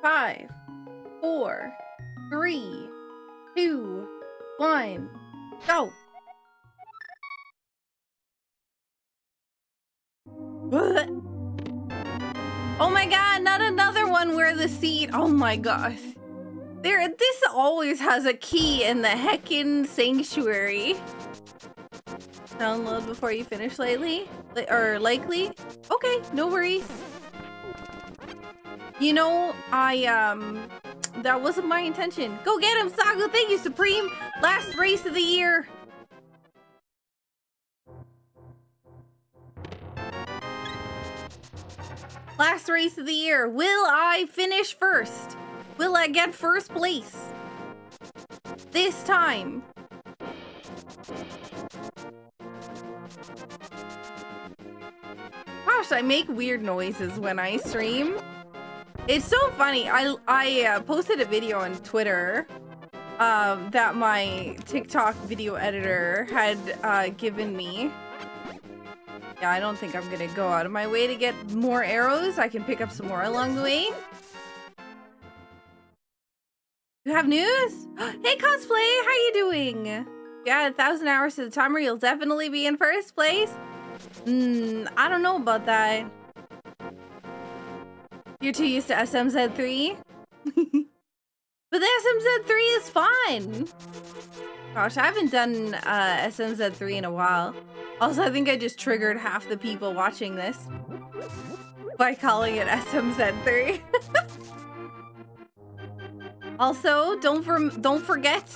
5, 4, 3, 2, 1, go! Oh my god, not another one where the seat. Oh my god. This always has a key in the heckin' sanctuary. Download before you finish lately? Or likely? Okay, no worries. You know, that wasn't my intention. Go get him, Saku! Thank you, Supreme! Last race of the year! Last race of the year. Will I finish first? Will I get first place? This time. Gosh, I make weird noises when I stream. It's so funny. I posted a video on Twitter that my TikTok video editor had given me. Yeah, I don't think I'm gonna go out of my way to get more arrows. I can pick up some more along the way. You have news? Hey, Cosplay, how you doing? Yeah, 1,000 hours to the timer, you'll definitely be in first place. I don't know about that. You're too used to SMZ3? But the SMZ3 is fun! Gosh, I haven't done SMZ3 in a while. Also, I think I just triggered half the people watching this by calling it SMZ3. Also, don't forget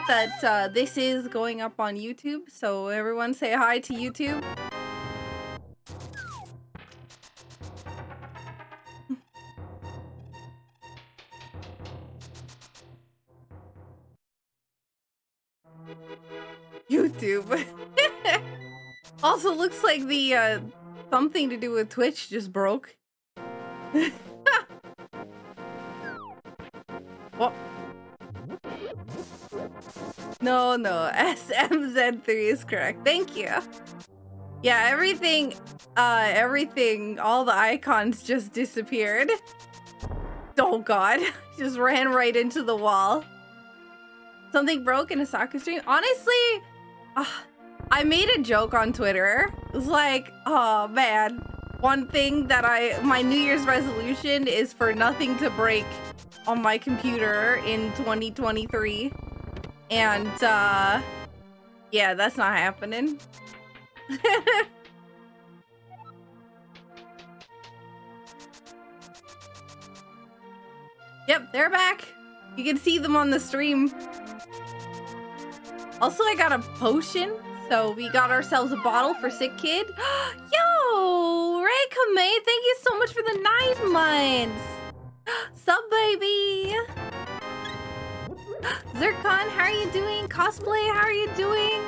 that this is going up on YouTube, so everyone say hi to YouTube. YouTube. Also, looks like the something to do with Twitch just broke. What? No, SMZ3 is correct. Thank you. Yeah, everything, all the icons just disappeared. Oh god, just ran right into the wall. Something broke in a Saku stream? Honestly, I made a joke on Twitter. It was like, oh man, one thing that my New Year's resolution is for nothing to break on my computer in 2023. And, yeah, that's not happening. Yep, they're back. You can see them on the stream. Also, I got a potion, so we got ourselves a bottle for Sick Kid. Yo, Ray Kamei, thank you so much for the 9 months. Sup, baby? Zircon, how are you doing? Cosplay, how are you doing?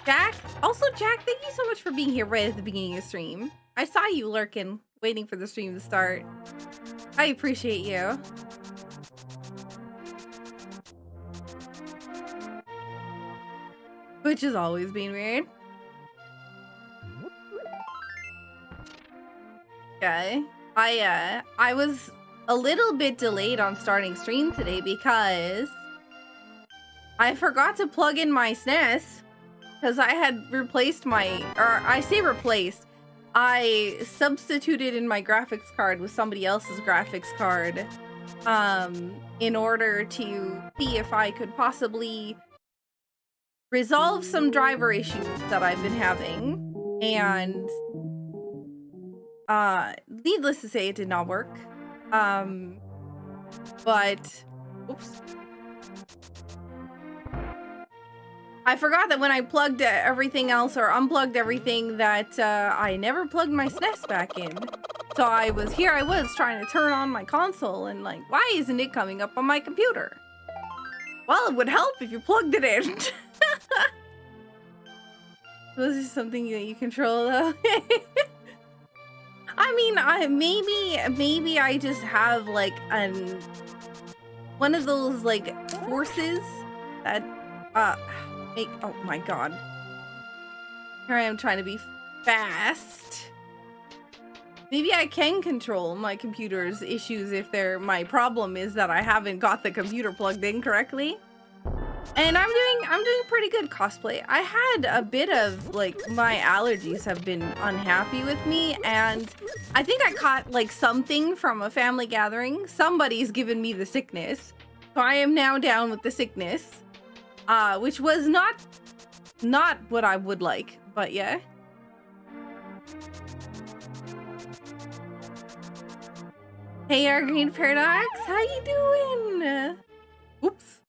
Jack? Also, Jack, thank you so much for being here right at the beginning of the stream. I saw you lurking, waiting for the stream to start. I appreciate you. Which is always being weird. Okay. I was a little bit delayed on starting stream today because I forgot to plug in my SNES because I had replaced I say replaced. I substituted in my graphics card with somebody else's graphics card in order to see if I could possibly resolve some driver issues that I've been having, and needless to say, it did not work. But oops, I forgot that when I plugged everything else or unplugged everything that I never plugged my SNES back in. So I was trying to turn on my console and like, why isn't it coming up on my computer? Well, it would help if you plugged it in. Was this something that you control though? I mean, maybe I just have like one of those like forces that make, oh my god. Here I am trying to be fast. Maybe I can control my computer's issues if my problem is that I haven't got the computer plugged in correctly. And I'm doing pretty good cosplay. I had a bit of, like, my allergies have been unhappy with me, and I think I caught, like, something from a family gathering. Somebody's given me the sickness. So I am now down with the sickness. Which was not what I would like, but yeah. Hey, our Green Paradox, how you doing? Oops.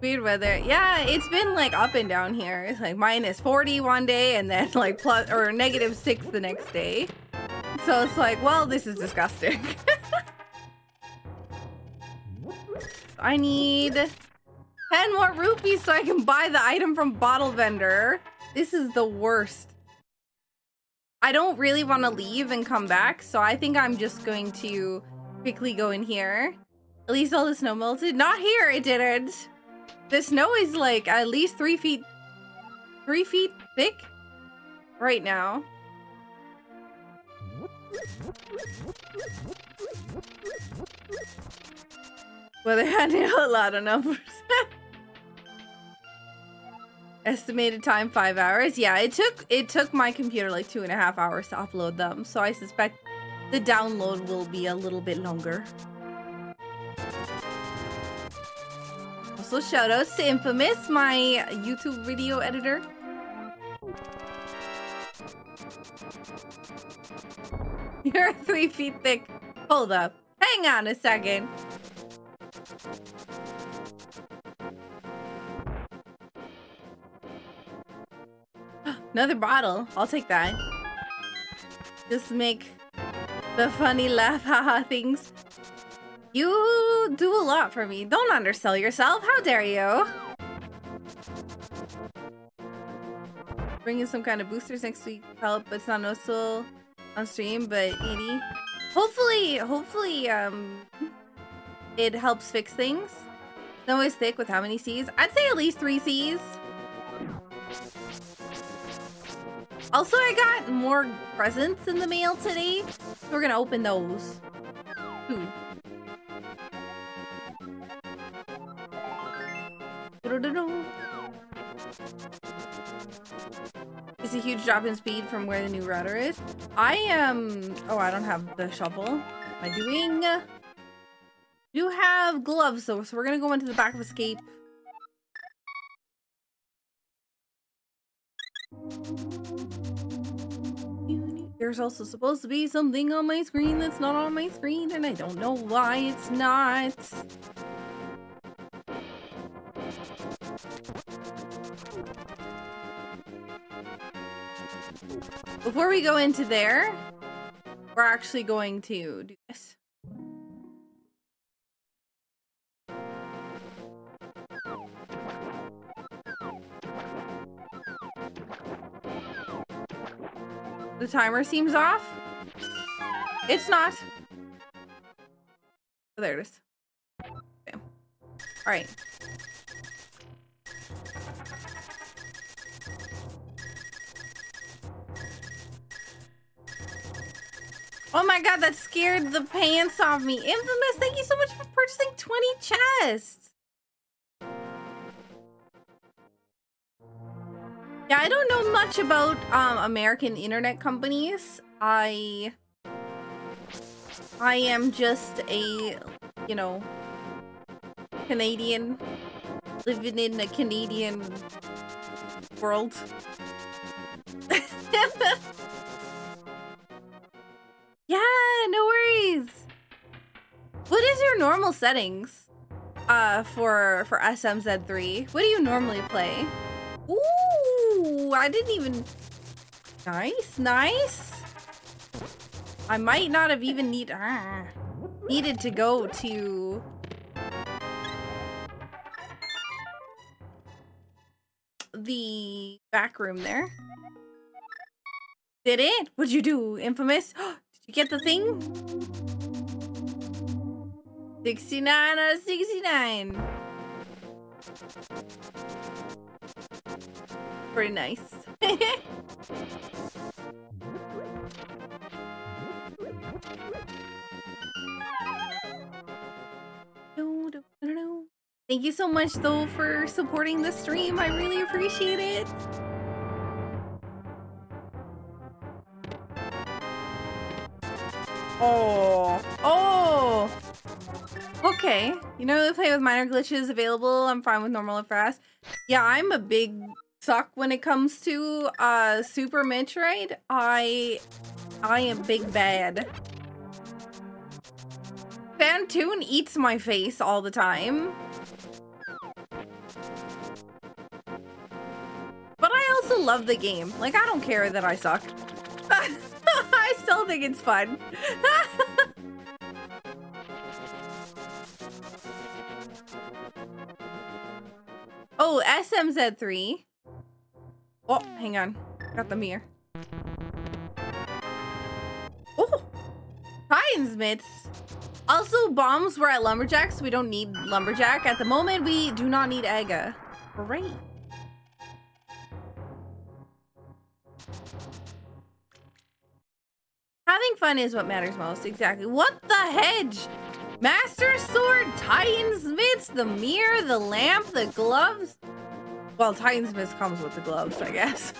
Weird weather. Yeah, it's been like up and down here. It's like -40 one day and then like plus or -6 the next day. So it's like, well, this is disgusting. I need 10 more rupees so I can buy the item from Bottle Vendor. This is the worst. I don't really want to leave and come back, so I think I'm just going to quickly go in here. At least all the snow melted. Not here, it didn't. The snow is like at least 3 feet thick right now. Well, they had a lot of numbers. Estimated time 5 hours. Yeah, it took my computer like 2.5 hours to upload them, so I suspect the download will be a little bit longer. Also, shoutouts to Infamous, my YouTube video editor. You're 3 feet thick. Hold up. Hang on a second. Another bottle. I'll take that. Just make the funny laugh haha things. You do a lot for me. Don't undersell yourself. How dare you? Bring in some kind of boosters next week. Help, but it's not noticeable on stream, but 80. Hopefully, it helps fix things. Snow is thick with how many C's? I'd say at least 3 C's. Also, I got more presents in the mail today. So we're gonna open those. Ooh. It's a huge drop in speed from where the new router is. I am... Oh, I don't have the shovel. Am I doing... do have gloves though, so we're gonna go into the back of Escape. There's also supposed to be something on my screen that's not on my screen, and I don't know why it's not. Before we go into there, we're actually going to do this. The timer seems off. It's not. Oh, there it is. Okay. All right. Oh my god, that scared the pants off me. Infamous, thank you so much for purchasing 20 chests. Yeah, I don't know much about American internet companies. I am just a, you know, Canadian living in a Canadian world. Yeah, no worries. What is your normal settings for SMZ3? What do you normally play? Ooh, I didn't even... Nice, nice. I might not have even needed to go to... the back room there. Did it? What'd you do, Infamous? Did you get the thing? 69 out of 69. Pretty nice. Thank you so much, though, for supporting the stream. I really appreciate it. Oh. Oh. Okay. You know, they play with minor glitches available. I'm fine with normal and fast. Yeah, I'm a big suck when it comes to Super Metroid. I am big bad. Fantoon eats my face all the time. But I also love the game. Like, I don't care that I suck. I still think it's fun. Oh, SMZ3. Oh, hang on. Got the mirror. Oh, Titans mitts. Also, bombs were at Lumberjack, so we don't need Lumberjack. At the moment, we do not need Aga. Great. Having fun is what matters most. Exactly. What the hedge? Master Sword, Titan's mitts, the mirror, the lamp, the gloves. Well, Titan's mitts comes with the gloves, I guess.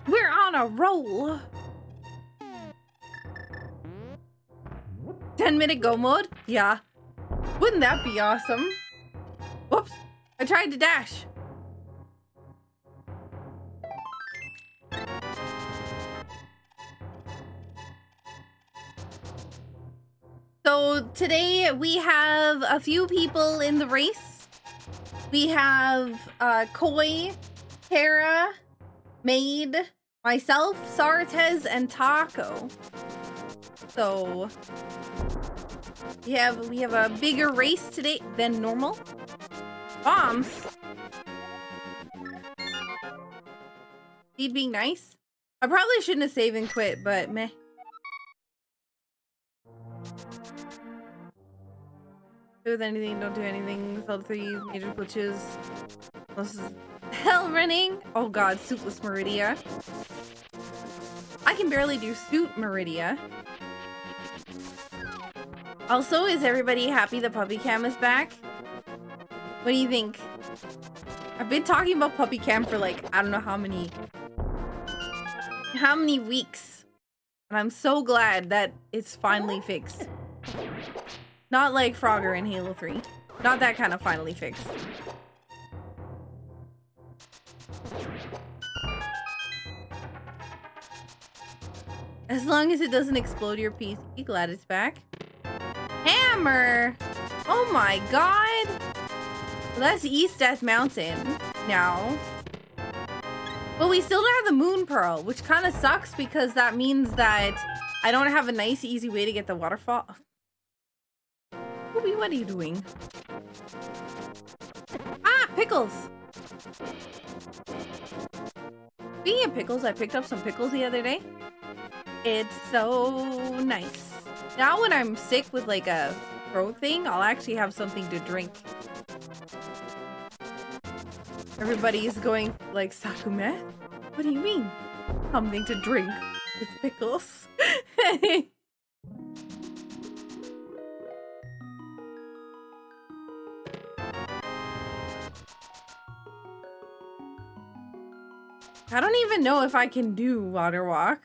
We're on a roll. 10-minute go mode? Yeah. Wouldn't that be awesome? Whoops. I tried to dash. So today we have a few people in the race. We have Koi, Tara, Maid, myself, Sartez, and Taco. So we have a bigger race today than normal. Bombs. Speed being nice. I probably shouldn't have saved and quit, but meh. Do with anything, don't do anything. Sell 3 major glitches. This is hell running. Oh god, Suitless Meridia. I can barely do Suit Meridia. Also, is everybody happy the puppy cam is back? What do you think? I've been talking about puppy cam for like, I don't know how many weeks. And I'm so glad that it's finally fixed. Not like Frogger in Halo 3. Not that kind of finally fixed. As long as it doesn't explode your PC, glad it's back. Hammer! Oh my god! Well, that's East Death Mountain now. But we still don't have the Moon Pearl, which kind of sucks because that means that I don't have a nice, easy way to get the waterfall. Ruby, what are you doing? Ah, pickles! Speaking of pickles, I picked up some pickles the other day. It's so nice. Now when I'm sick with like a throat thing, I'll actually have something to drink. Everybody's going like, Saku meh? What do you mean? Something to drink with pickles. I don't even know if I can do water walk.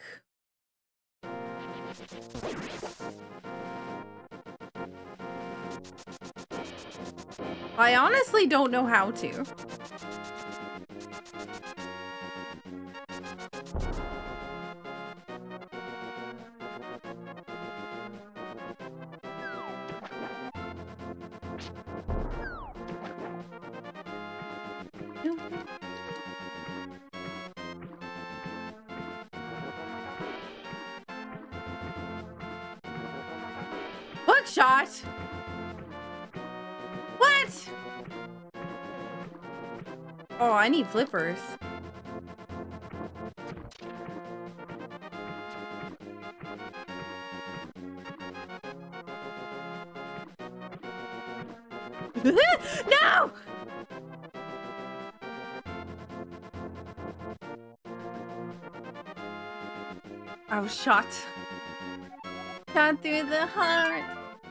I honestly don't know how to. Hook shot? What? Oh, I need flippers. No! I was shot. Shot through the heart,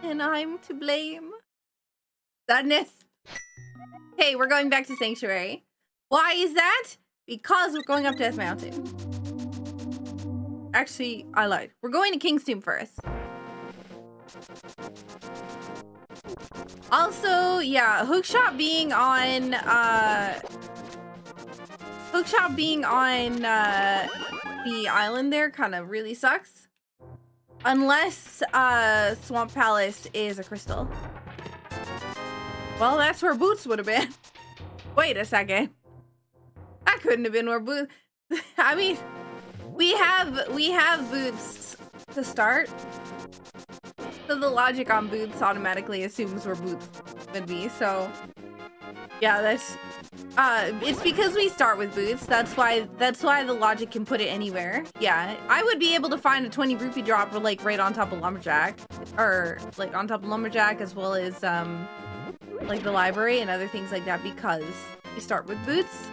and I'm to blame. Sadness. Okay, we're going back to Sanctuary. Why is that? Because we're going up Death Mountain. Actually, I lied. We're going to King's Tomb first. Also, yeah, Hookshot being on the island there kind of really sucks. Unless Swamp Palace is a crystal. Well, that's where Boots would have been. Wait a second. That couldn't have been where Boots. I mean, we have Boots to start. So the logic on Boots automatically assumes where Boots would be. So yeah, that's it's because we start with Boots. That's why the logic can put it anywhere. Yeah, I would be able to find a 20 rupee drop like right on top of Lumberjack, or like on top of Lumberjack, as well as like the library and other things like that, because we start with Boots.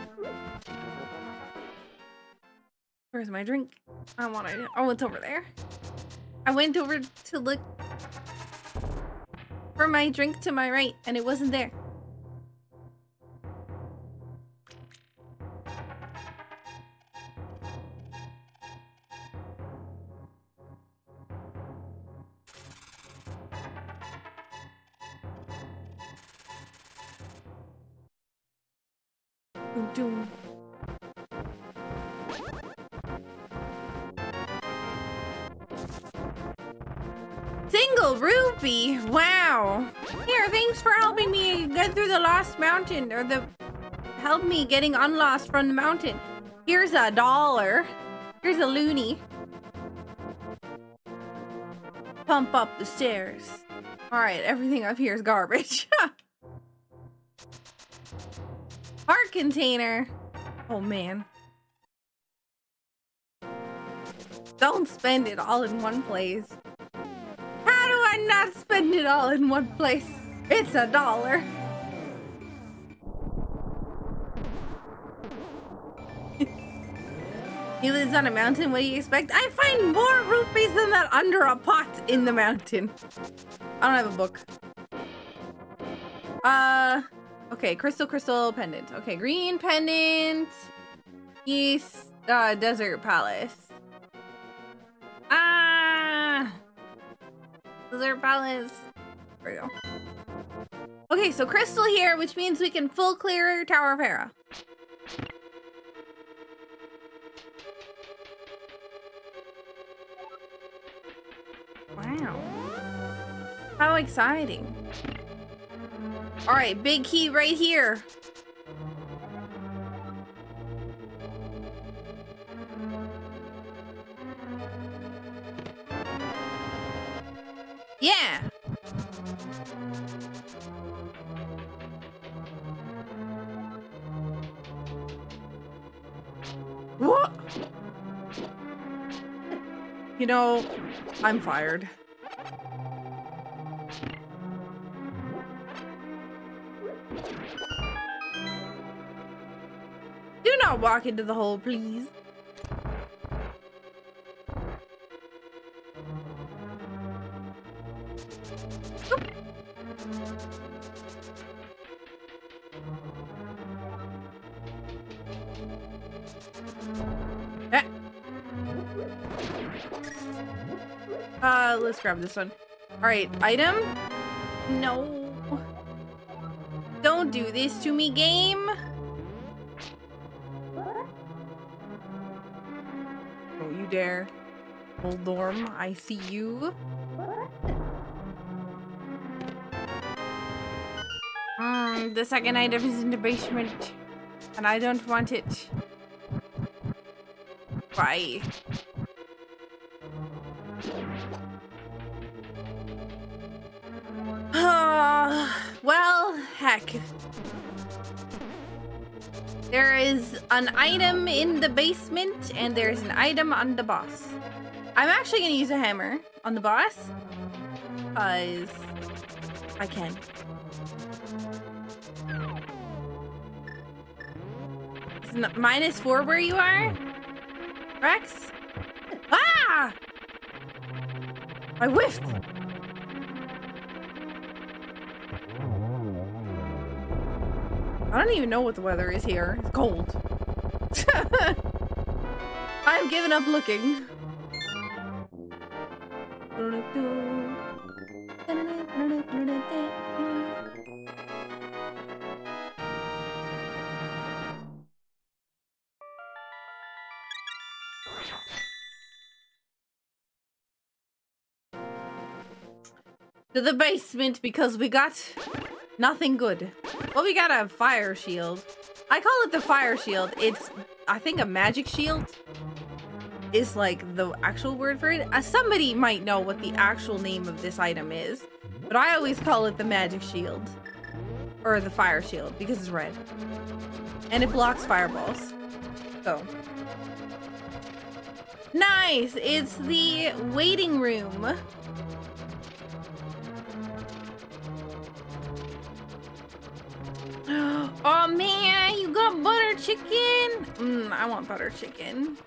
Where's my drink? Oh, it's over there. I went over to look for my drink to my right, and it wasn't there. Doom. Single rupee? Wow. Here, thanks for helping me get through the Lost Mountain, or help me getting unlost from the mountain. Here's $1. Here's a loonie. Pump up the stairs. Alright, everything up here is garbage. Heart container. Oh man. Don't spend it all in one place. How do I not spend it all in one place? It's $1. He lives on a mountain, what do you expect? I find more rupees than that under a pot in the mountain. I don't have a book. Okay, crystal pendant. Okay, green pendant. East, desert palace. Desert palace. There we go. Okay, so crystal here, which means we can full clear Tower of Hera. Wow. How exciting. All right, big key right here. Yeah. What? You know, I'm fired. Do not walk into the hole, please. Let's grab this one. All right, item? No. Don't do this to me, game. Don't you dare. Voldorm, I see you. The second item is in the basement, and I don't want it. Bye. Well, heck. There is an item in the basement, and there's an item on the boss. I'm actually gonna use a hammer on the boss. because I can. It's -4 where you are? Rex? Ah! I whiffed! I don't even know what the weather is here. It's cold. I've given up looking. To the basement because we got nothing good. Well, we got a fire shield. I call it the fire shield. It's, I think, a magic shield is like the actual word for it. Somebody might know what the actual name of this item is, but I always call it the magic shield or the fire shield because it's red and it blocks fireballs. So nice. It's the waiting room. Oh man, you got butter chicken? I want butter chicken.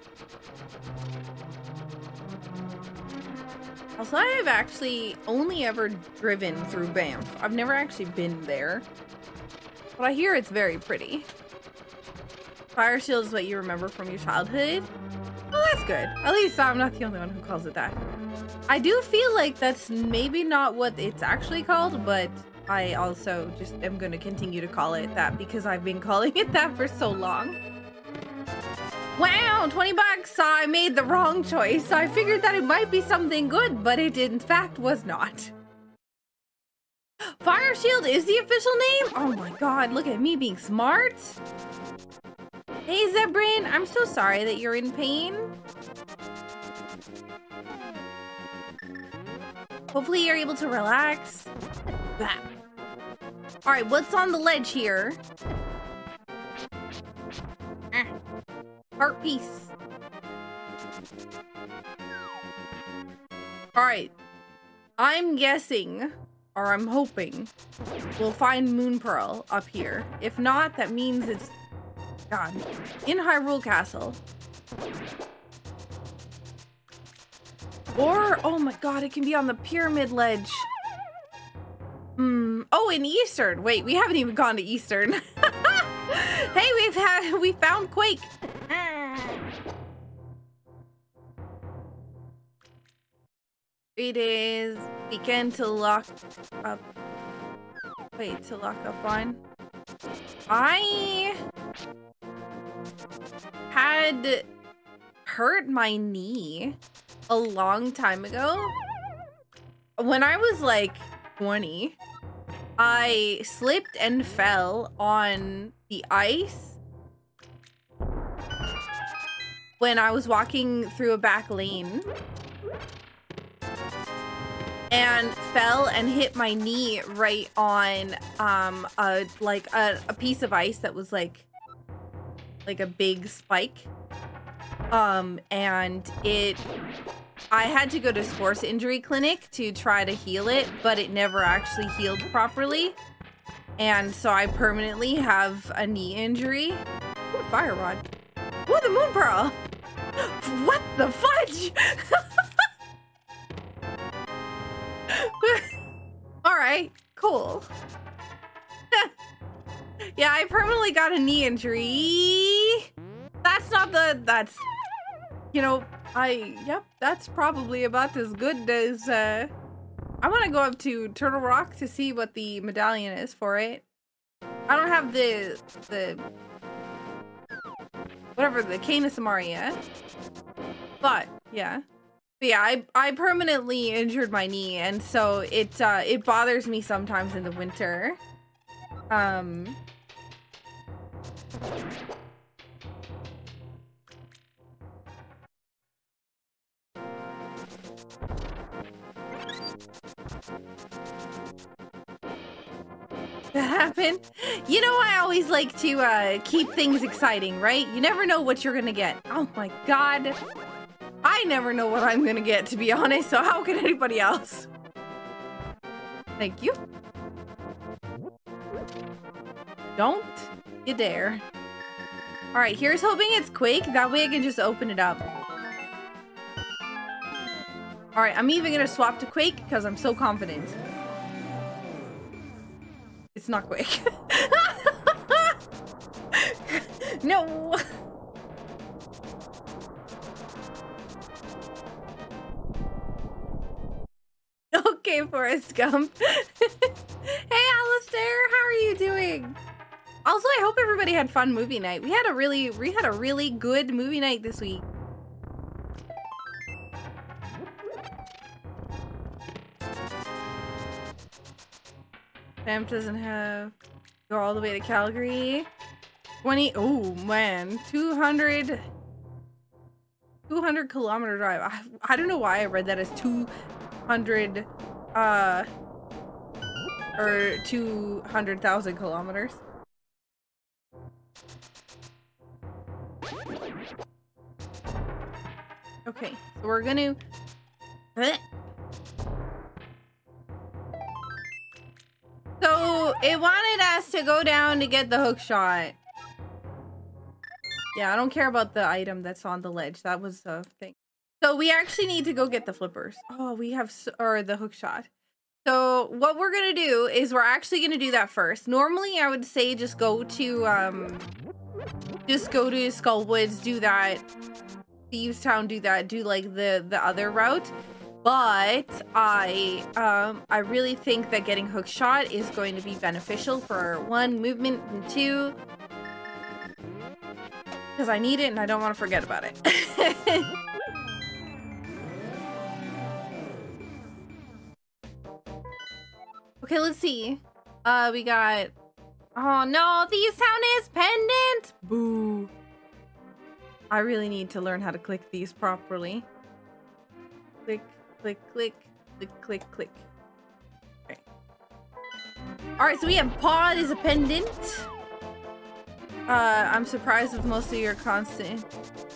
Also, I've actually only ever driven through Banff. I've never actually been there. But I hear it's very pretty. Fire shield is what you remember from your childhood? Well, that's good. At least I'm not the only one who calls it that. I do feel like that's maybe not what it's actually called, but I also just am going to continue to call it that because I've been calling it that for so long. Wow, 20 bucks! I made the wrong choice. I figured that it might be something good, but it in fact was not. Fire shield is the official name? Oh my god, look at me being smart. Hey Zebrin, I'm so sorry that you're in pain. Hopefully you're able to relax. Alright, what's on the ledge here? Heart piece. Alright. I'm guessing, or I'm hoping, we'll find Moon Pearl up here. If not, that means it's... God. In Hyrule Castle. Or, oh my god, it can be on the pyramid ledge. Oh, in Eastern. Wait, we haven't even gone to Eastern. Hey, we found Quake. It is weekend to lock up. Wait, to lock up on. I had hurt my knee a long time ago. When I was like 20, I slipped and fell on the ice when I was walking through a back lane and fell and hit my knee right on a piece of ice that was like a big spike, and I had to go to sports injury clinic to try to heal it, but it never actually healed properly. And so I permanently have a knee injury. Ooh, fire rod. Ooh, the Moon Pearl. What the fudge? All right, cool. Yeah, I permanently got a knee injury. That's, you know, yep, that's probably about as good as, I want to go up to Turtle Rock to see what the medallion is for it. I don't have the whatever, the Canis Amaria. But, yeah. But yeah, I permanently injured my knee, and so it bothers me sometimes in the winter. That happened? You know, I always like to keep things exciting, right? You never know what you're gonna get. Oh my god. I never know what I'm gonna get, to be honest, so how can anybody else? Thank you. Don't you dare. All right, here's hoping it's Quake. That way I can just open it up. All right, I'm even gonna swap to Quake because I'm so confident. It's not Quake. No. Okay, Forrest Gump. Hey, Alistair, how are you doing? Also, I hope everybody had fun movie night. We had a really good movie night this week. Vamp doesn't have go all the way to Calgary. 20. Oh man, 200 kilometer drive. I don't know why I read that as 200 or 200,000 kilometers. Okay, so we're gonna so it wanted us to go down to get the hook shot. Yeah, I don't care about the item that's on the ledge. That was the thing. So we actually need to go get the flippers. Oh, we have, or the hook shot. So what we're gonna do is we're actually gonna do that first. Normally I would say just go to Skullwoods, do that. Thieves Town, do that. Do like the other route. But I really think that getting hook shot is going to be beneficial for 1, movement, and 2. Because I need it and I don't want to forget about it. Okay, let's see. We got... Oh no, Thieves Town is pendant! Boo. I really need to learn how to click these properly. Click, click, click, click, click, click. Okay. Alright, so we have Pod is a pendant. I'm surprised with most of your constant...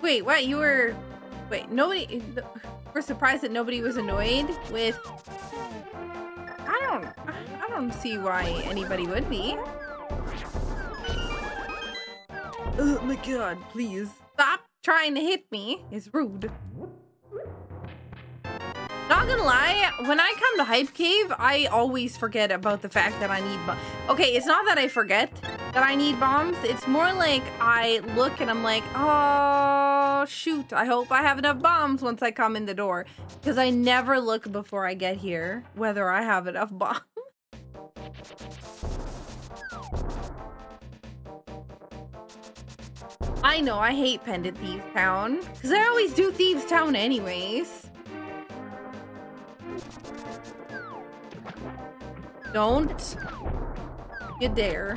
Wait, what? You were... Wait, nobody... We're surprised that nobody was annoyed with... I don't see why anybody would be. Oh my god, please. Stop trying to hit me. It's rude. Not gonna lie, when I come to Hype Cave, I always forget about the fact that I need bombs. Okay, it's not that I forget that I need bombs. It's more like I look and I'm like, oh, shoot. I hope I have enough bombs once I come in the door. Because I never look before I get here whether I have enough bombs. I know, I hate Pendant Thieves Town. Because I always do Thieves Town anyways. Don't you dare.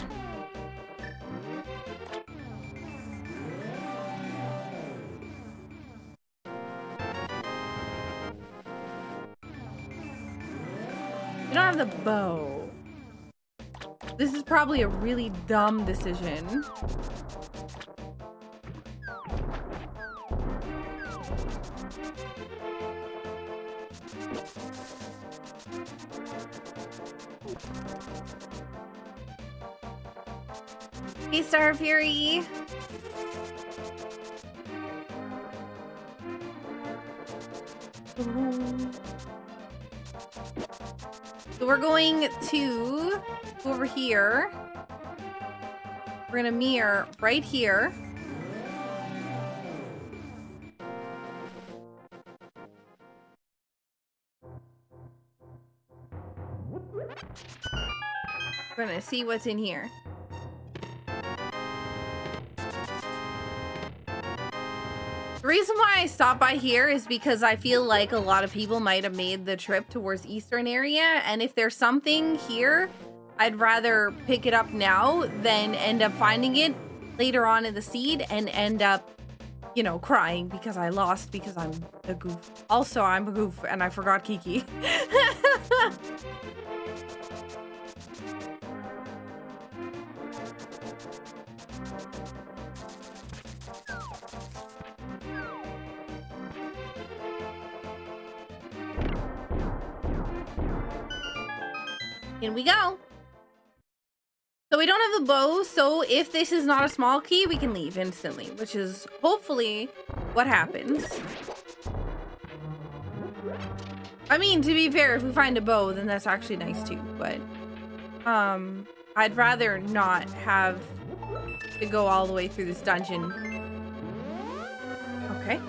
You don't have the bow. This is probably a really dumb decision. Hey, Star Fury. So we're going to go over here. We're gonna mirror right here. We're gonna see what's in here. The reason why I stopped by here is because I feel like a lot of people might have made the trip towards Eastern area, and if there's something here, I'd rather pick it up now than end up finding it later on in the seed and end up, you know, crying because I lost because I'm a goof. Also, I'm a goof and I forgot Kiki. In we go. So we don't have the bow, so if this is not a small key, we can leave instantly, which is hopefully what happens. I mean, to be fair, if we find a bow, then that's actually nice too, but I'd rather not have to go all the way through this dungeon. Okay.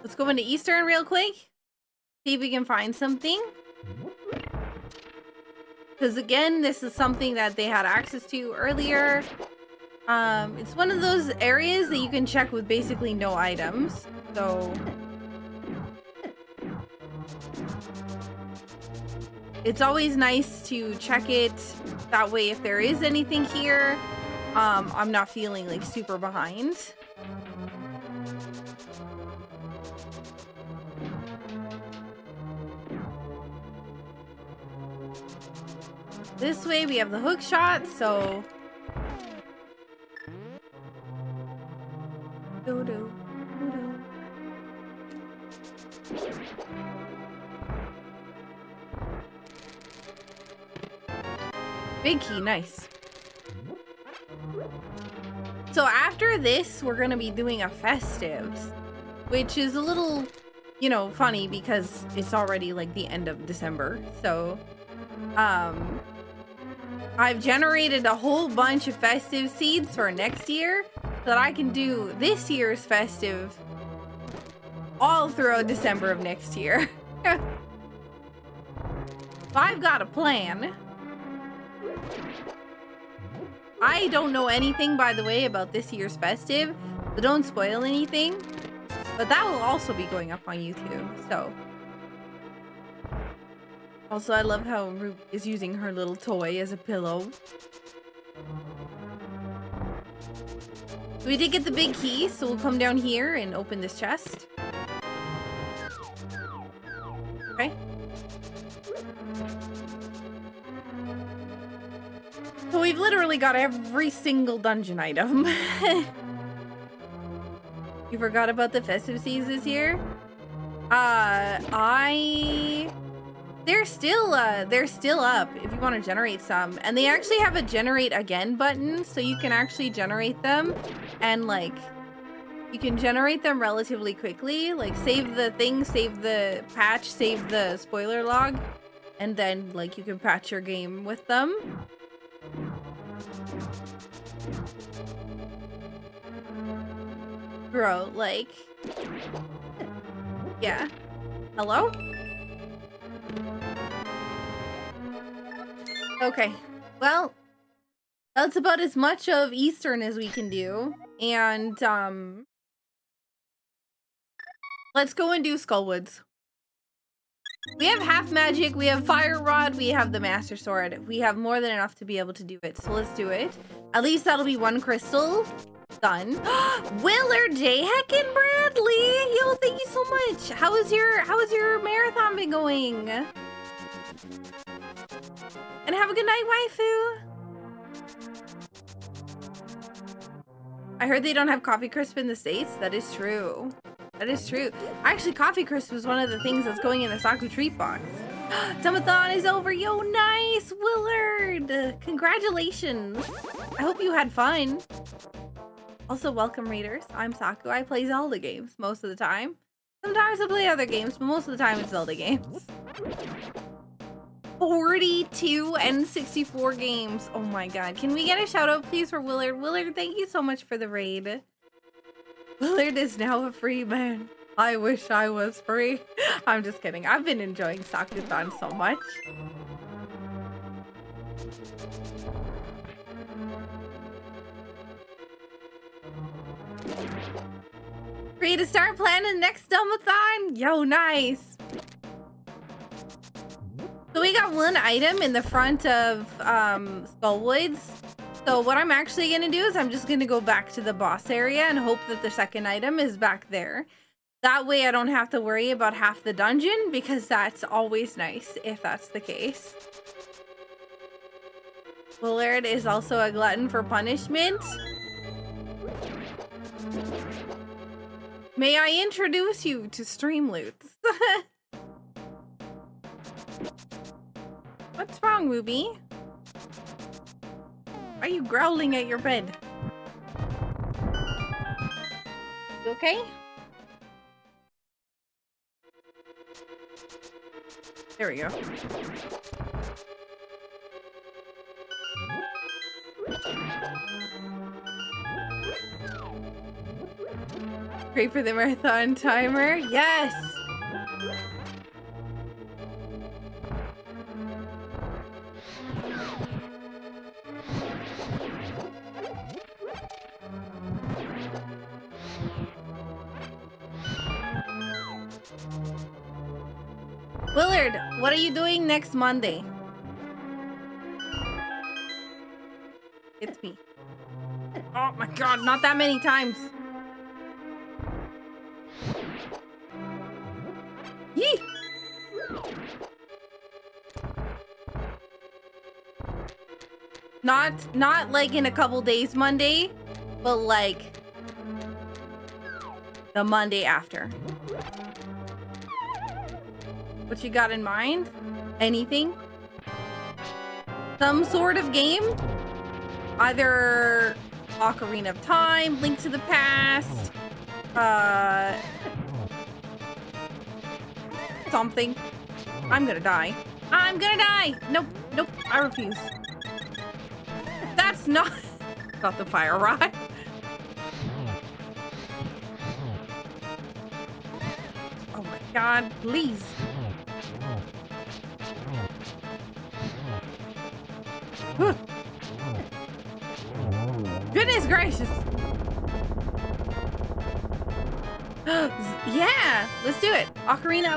Let's go into Eastern real quick. See if we can find something. Because again, this is something that they had access to earlier. It's one of those areas that you can check with basically no items. So it's always nice to check it. That way, if there is anything here, I'm not feeling like super behind. This way we have the hook shot, so doo-doo, doo-doo. Big key, nice. So after this, we're gonna be doing a festives, which is a little, you know, funny because it's already like the end of December. So, I've generated a whole bunch of festive seeds for next year so that I can do this year's festive all throughout December of next year. So I've got a plan. I don't know anything, by the way, about this year's festive, so don't spoil anything. But that will also be going up on YouTube, so. Also, I love how Ruby is using her little toy as a pillow. We did get the big key, so we'll come down here and open this chest. Okay. So we've literally got every single dungeon item. You forgot about the festive seeds this year? They're still up if you want to generate some. And they actually have a generate again button, so you can actually generate them and like you can generate them relatively quickly. Like save the thing, save the patch, save the spoiler log, and then like you can patch your game with them. Bro, like, yeah. Hello? Okay, well, that's about as much of Eastern as we can do. And, let's go and do Skullwoods. We have half magic, we have fire rod, we have the master sword. We have more than enough to be able to do it, so let's do it. At least that'll be one crystal. Done. Willard J. Heckin' Bradley! Yo, thank you so much. How has your marathon been going? And have a good night, waifu. I heard they don't have Coffee Crisp in the States. That is true. That is true. Actually, Coffee Crisp was one of the things that's going in the Saku treat box. Sumathon is over. Yo, nice, Willard. Congratulations. I hope you had fun. Also, welcome, readers. I'm Saku. I play Zelda games most of the time. Sometimes I play other games, but most of the time it's Zelda games. 42 N64 games. Oh my god. Can we get a shout out, please, for Willard? Willard, thank you so much for the raid. Willard is now a free man. I wish I was free. I'm just kidding. I've been enjoying Sakuthon so much. Free to start planning next Dumathon? Yo, nice. So we got one item in the front of Skullwoods. So what I'm actually gonna do is I'm just gonna go back to the boss area and hope that the second item is back there. That way I don't have to worry about half the dungeon, because that's always nice if that's the case. Willard is also a glutton for punishment. May I introduce you to Streamloots? What's wrong, Ruby? Are you growling at your bed? You okay? There we go. Great for the marathon timer. Yes! Willard, what are you doing next Monday? It's me. Oh my god, not that many times. Yee! Not like in a couple days Monday, but like the Monday after. What you got in mind? Anything? Some sort of game? Either Ocarina of Time, Link to the Past, something. I'm gonna die. I'm gonna die! Nope, nope, I refuse. That's not the fire rod. Oh my god, please. Goodness gracious. Yeah, let's do it. Ocarina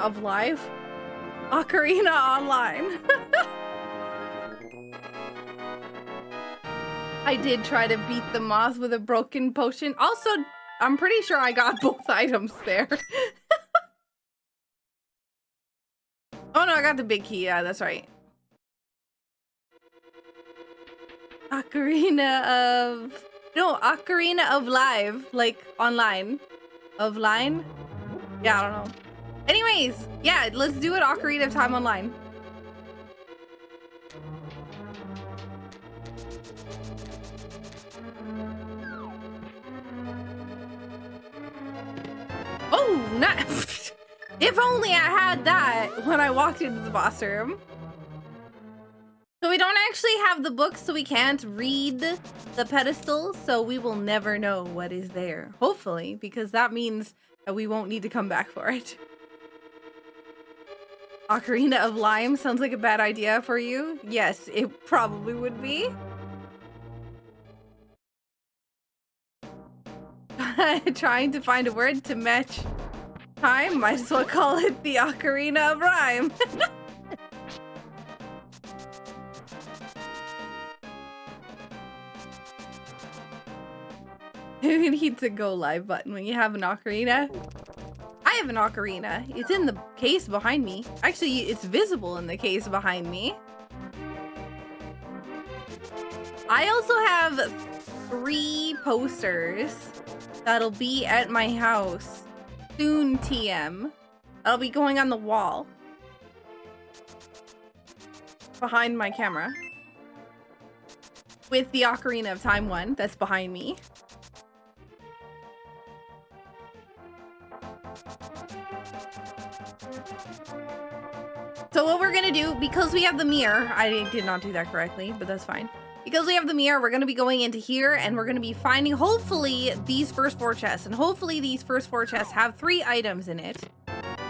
of Life. Ocarina Online. I did try to beat the moth with a broken potion. Also, I'm pretty sure I got both items there. Oh no, I got the big key. Yeah, that's right. Ocarina of Live, like online. Of line? Yeah, I don't know. Anyways, yeah, let's do it. Ocarina of Time Online. Oh, not if only I had that when I walked into the boss room. So we don't actually have the book, so we can't read the pedestal, so we will never know what is there. Hopefully, because that means that we won't need to come back for it. Ocarina of Lime sounds like a bad idea for you. Yes, it probably would be. Trying to find a word to match time, might as well call it the Ocarina of Rhyme. You need to go live button when you have an ocarina. I have an ocarina. It's in the case behind me. Actually, it's visible in the case behind me. I also have 3 posters that'll be at my house soon, TM. That'll be going on the wall behind my camera with the Ocarina of Time one that's behind me. So what we're gonna do, because we have the mirror, I did not do that correctly, but that's fine. Because we have the mirror, we're gonna be going into here and we're gonna be finding, hopefully, these first 4 chests. And hopefully these first 4 chests have 3 items in it.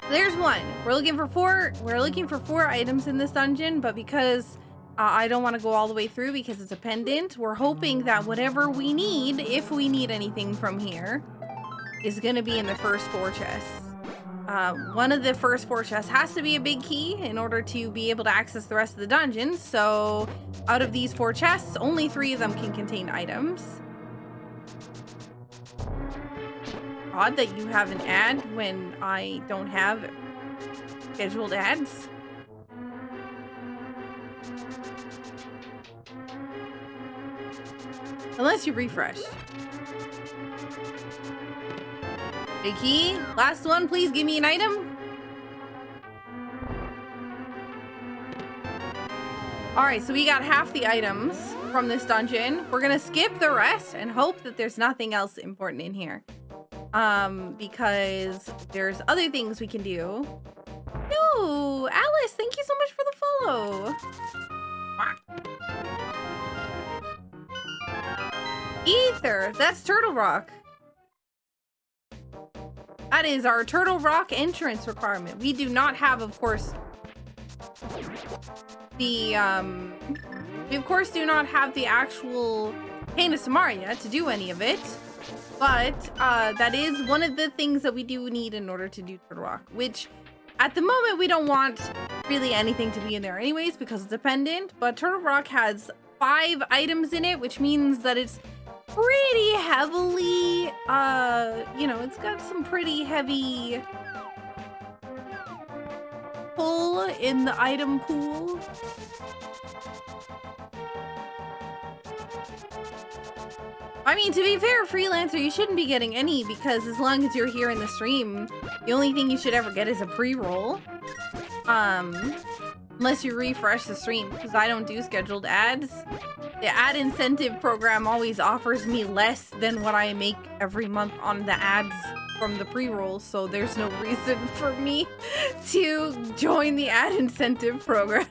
There's 1. We're looking for 4. We're looking for 4 items in this dungeon, but because I don't want to go all the way through because it's a pendant, we're hoping that whatever we need, if we need anything from here, is gonna be in the first 4 chests. One of the first 4 chests has to be a big key in order to be able to access the rest of the dungeon. So out of these 4 chests, only 3 of them can contain items. Odd that you have an ad when I don't have scheduled ads. Unless you refresh. Big key. Last one, please give me an item. All right, so we got half the items from this dungeon. We're gonna skip the rest and hope that there's nothing else important in here. Because there's other things we can do. No, Alice, thank you so much for the follow. Ether, that's Turtle Rock. That is our Turtle Rock entrance requirement. We do not have, of course, the, we of course do not have the actual Cane of Samaria to do any of it. But, that is one of the things that we do need in order to do Turtle Rock, which at the moment we don't want really anything to be in there anyways because it's dependent, but Turtle Rock has 5 items in it, which means that it's pretty heavily, you know, it's got some pretty heavy pull in the item pool. I mean, to be fair, freelancer, you shouldn't be getting any because as long as you're here in the stream, the only thing you should ever get is a pre-roll. Unless you refresh the stream, because I don't do scheduled ads. The ad incentive program always offers me less than what I make every month on the ads from the pre-roll, so there's no reason for me to join the ad incentive program.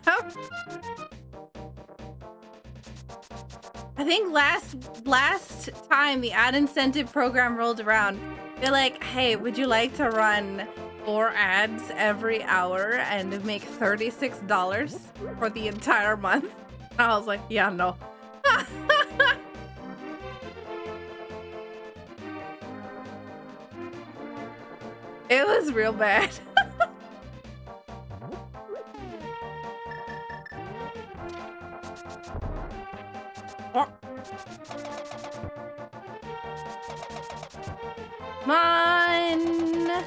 I think last time the ad incentive program rolled around, they're like, hey, would you like to run 4 ads every hour and make $36 for the entire month? And I was like, yeah, no. It was real bad. Oh. Come on!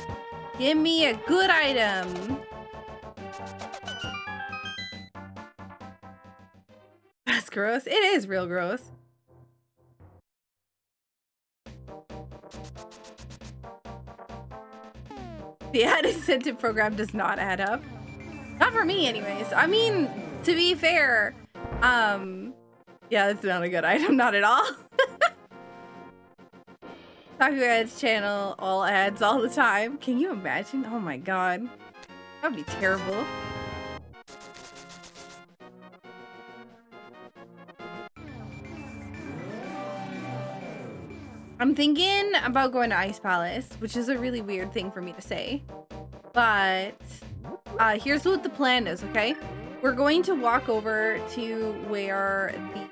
Give me a good item. That's gross. It is real gross. The ad incentive program does not add up. Not for me anyways. I mean, to be fair, yeah, that's not a good item, not at all. Saku ads channel, all ads all the time. Can you imagine? Oh my god. That would be terrible. I'm thinking about going to Ice Palace, which is a really weird thing for me to say. But here's what the plan is, okay? We're going to walk over to where the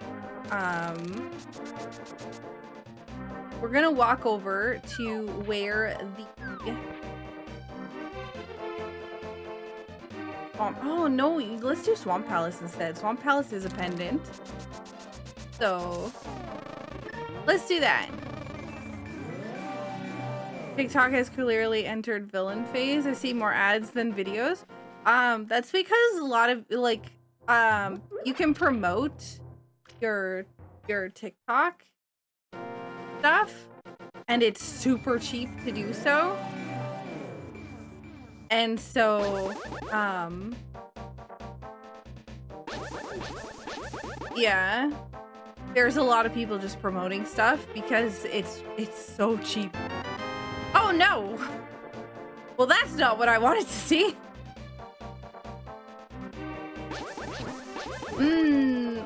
we're gonna walk over to where the oh no, let's do Swamp Palace instead. Swamp Palace is a pendant, so let's do that. TikTok has clearly entered villain phase. I see more ads than videos. That's because a lot of like you can promote your TikTok stuff and it's super cheap to do so. And so yeah, there's a lot of people just promoting stuff because it's so cheap. Oh no! Well, that's not what I wanted to see.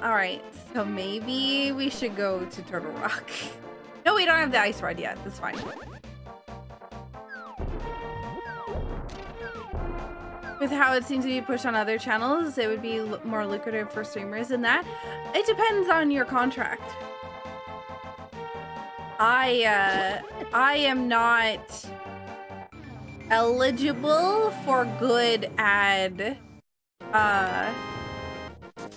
Alright, so maybe we should go to Turtle Rock. No, we don't have the ice ride yet. That's fine. With how it seems to be pushed on other channels, it would be more lucrative for streamers than that. It depends on your contract. I am not eligible for good ad.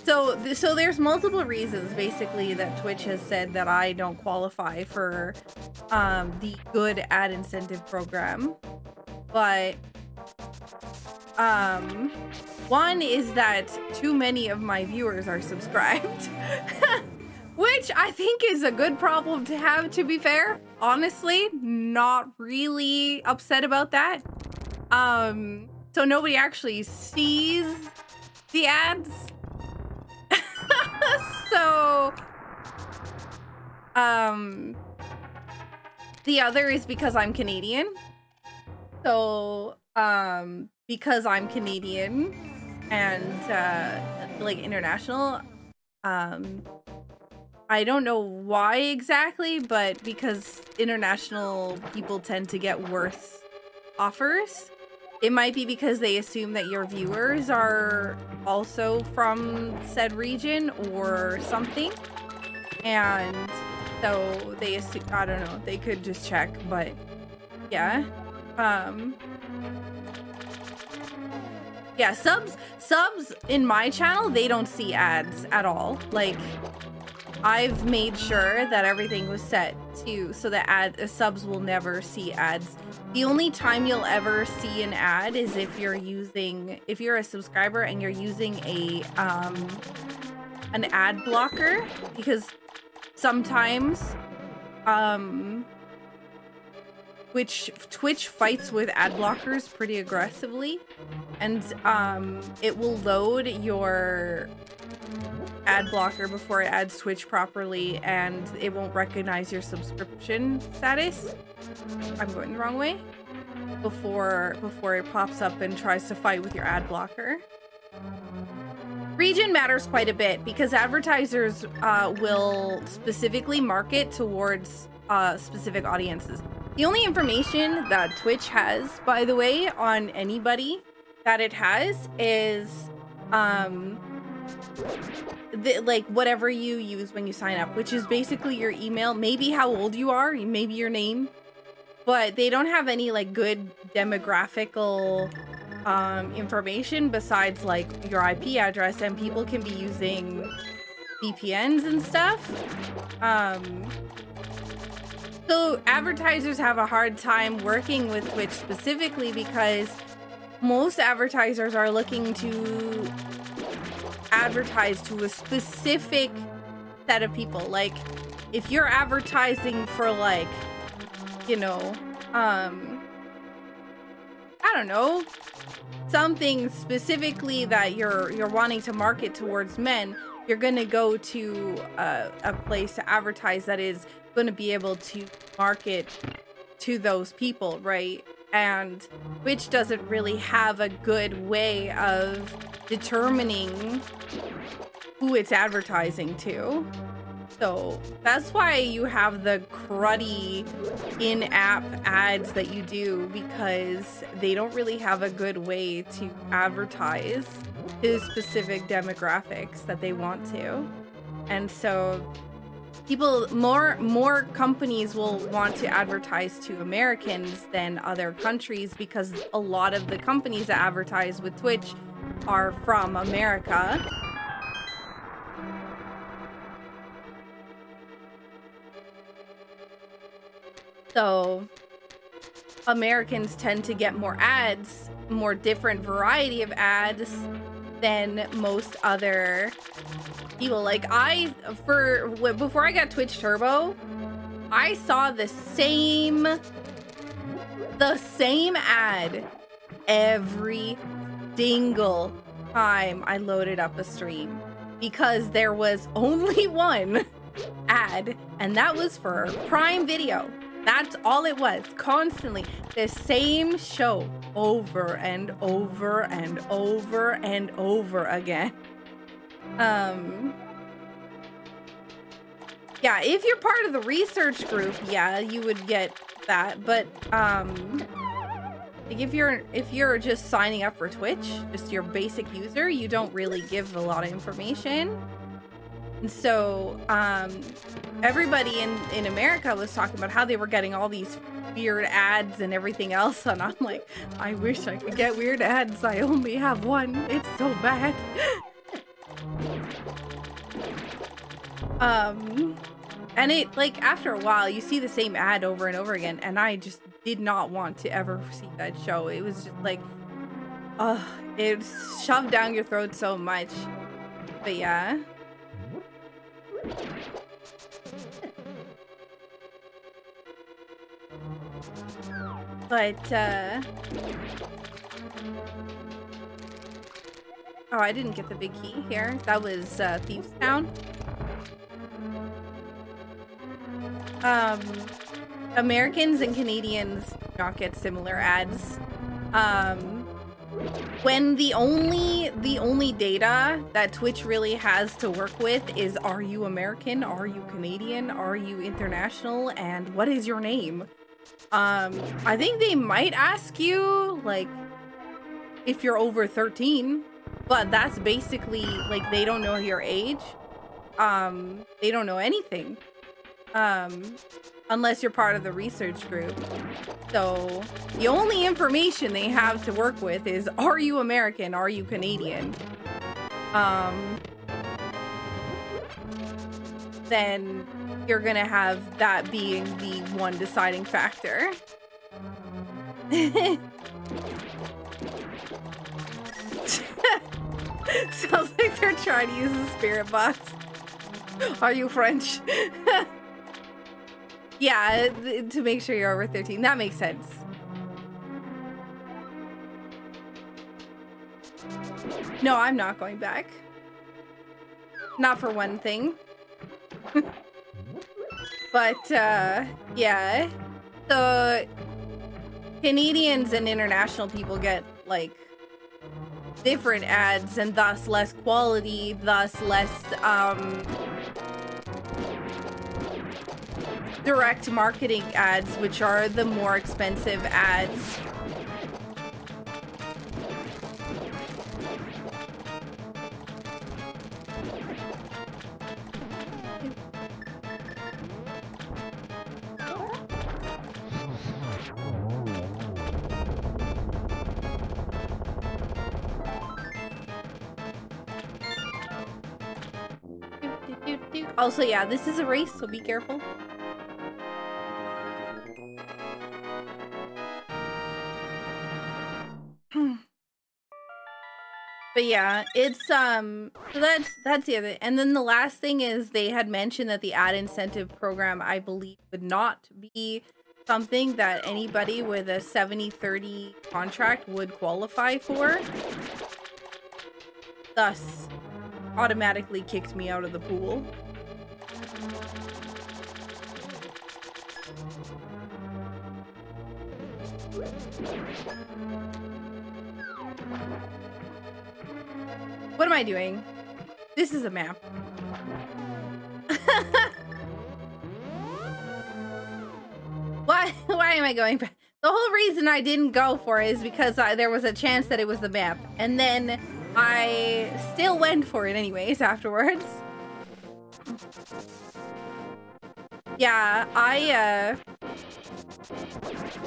So there's multiple reasons basically that Twitch has said that I don't qualify for the good ad incentive program. But one is that too many of my viewers are subscribed. Which I think is a good problem to have, to be fair. Honestly, not really upset about that. So nobody actually sees the ads. So, the other is because I'm Canadian. So, because I'm Canadian and, like, international, I don't know why exactly, but because international people tend to get worse offers. It might be because they assume that your viewers are also from said region or something. And so they assume, I don't know, they could just check, but yeah. Yeah, subs in my channel, they don't see ads at all. Like, I've made sure that everything was set to so that subs will never see ads. The only time you'll ever see an ad is if you're a subscriber and you're using a an ad blocker, because sometimes Twitch fights with ad blockers pretty aggressively, and it will load your ad blocker before it adds Twitch properly, and it won't recognize your subscription status. I'm going the wrong way. Before it pops up and tries to fight with your ad blocker. Region matters quite a bit because advertisers will specifically market towards specific audiences. The only information that Twitch has, by the way, on anybody that it has is like whatever you use when you sign up, which is basically your email, maybe how old you are, maybe your name, but they don't have any like good demographical information besides like your IP address, and people can be using VPNs and stuff. So advertisers have a hard time working with Twitch specifically because most advertisers are looking to advertise to a specific set of people. Like, if you're advertising for, like, you know, I don't know, something specifically that you're wanting to market towards men, you're gonna go to a place to advertise that is going to be able to market to those people, right? And Twitch doesn't really have a good way of determining who it's advertising to. So that's why you have the cruddy in-app ads that you do, because they don't really have a good way to advertise to specific demographics that they want to. And so more companies will want to advertise to Americans than other countries, because a lot of the companies that advertise with Twitch are from America. So Americans tend to get more ads, more different variety of ads than most other people. Like, before I got Twitch Turbo, I saw the same ad every single time I loaded up a stream, because there was only one ad, and that was for Prime Video. That's all it was. Constantly the same show over and over and over and over again. Yeah, if you're part of the research group, yeah, you would get that. But like if you're just signing up for Twitch, just your basic user, you don't really give a lot of information. And so everybody in America was talking about how they were getting all these weird ads and everything else, and I'm like, I wish I could get weird ads. I only have one. It's so bad. And it, like, after a while you see the same ad over and over again, and I just did not want to ever see that show. It was just like, it's shoved down your throat so much. But yeah. But, oh, I didn't get the big key here. That was, Thieves Town. Americans and Canadians do not get similar ads. When the only data that Twitch really has to work with is, are you American? Are you Canadian? Are you international? And what is your name? I think they might ask you, like, if you're over 13, but that's basically, like, they don't know your age. They don't know anything. Unless you're part of the research group. So the only information they have to work with is, are you American? Are you Canadian? Then you're gonna have that being the one deciding factor. Sounds like they're trying to use the spirit box. Are you French? Yeah, to make sure you're over 13. That makes sense. No, I'm not going back. Not for one thing. But, yeah. So, Canadians and international people get, like, different ads, and thus less quality, thus less, direct marketing ads, which are the more expensive ads. Also, yeah, this is a race, so be careful. But yeah, it's so that's the other. And then the last thing is, they had mentioned that the ad incentive program, I believe, would not be something that anybody with a 70-30 contract would qualify for. Thus, automatically kicked me out of the pool. What am I doing? This is a map. Why am I going back? The whole reason I didn't go for it is because there was a chance that it was the map. And then I still went for it anyways afterwards. Yeah,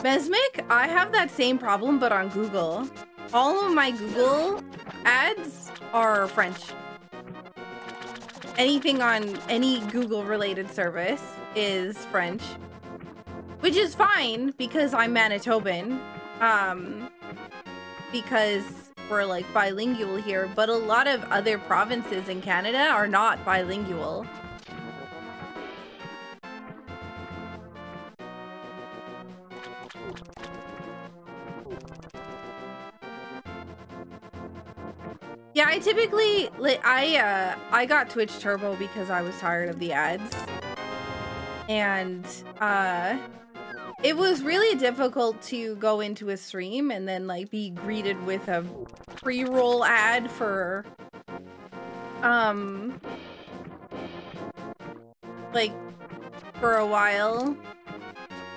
Mesmic, I have that same problem, but on Google. All of my Google ads are French. Anything on any Google related service is French, which is fine because I'm Manitoban, because we're like bilingual here, but a lot of other provinces in Canada are not bilingual. Yeah, I typically, I got Twitch Turbo because I was tired of the ads. And, it was really difficult to go into a stream and then, like, be greeted with a pre-roll ad for, like, for a while.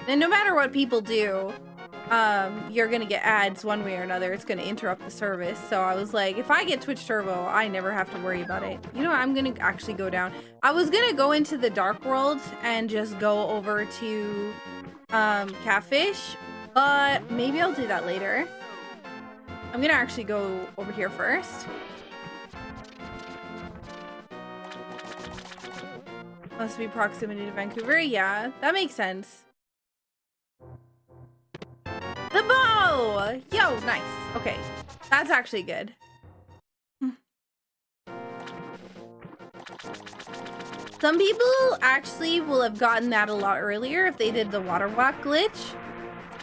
And no matter what people do, you're gonna get ads one way or another. It's gonna interrupt the service. So I was like, if I get Twitch Turbo, I never have to worry about it. You know what? I'm gonna actually go down. I was gonna go into the dark world and just go over to Catfish, but maybe I'll do that later. I'm gonna actually go over here first. Must be proximity to Vancouver. Yeah, that makes sense. The bow! Yo, nice. Okay. That's actually good. Some people actually will have gotten that a lot earlier if they did the water walk glitch.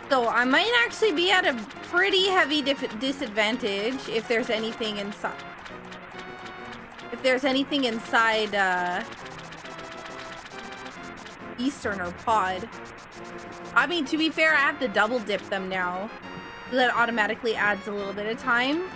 So I might actually be at a pretty heavy disadvantage if there's anything inside. If there's anything inside Eastern or Pod. I mean, to be fair, I have to double dip them now. So that automatically adds a little bit of time.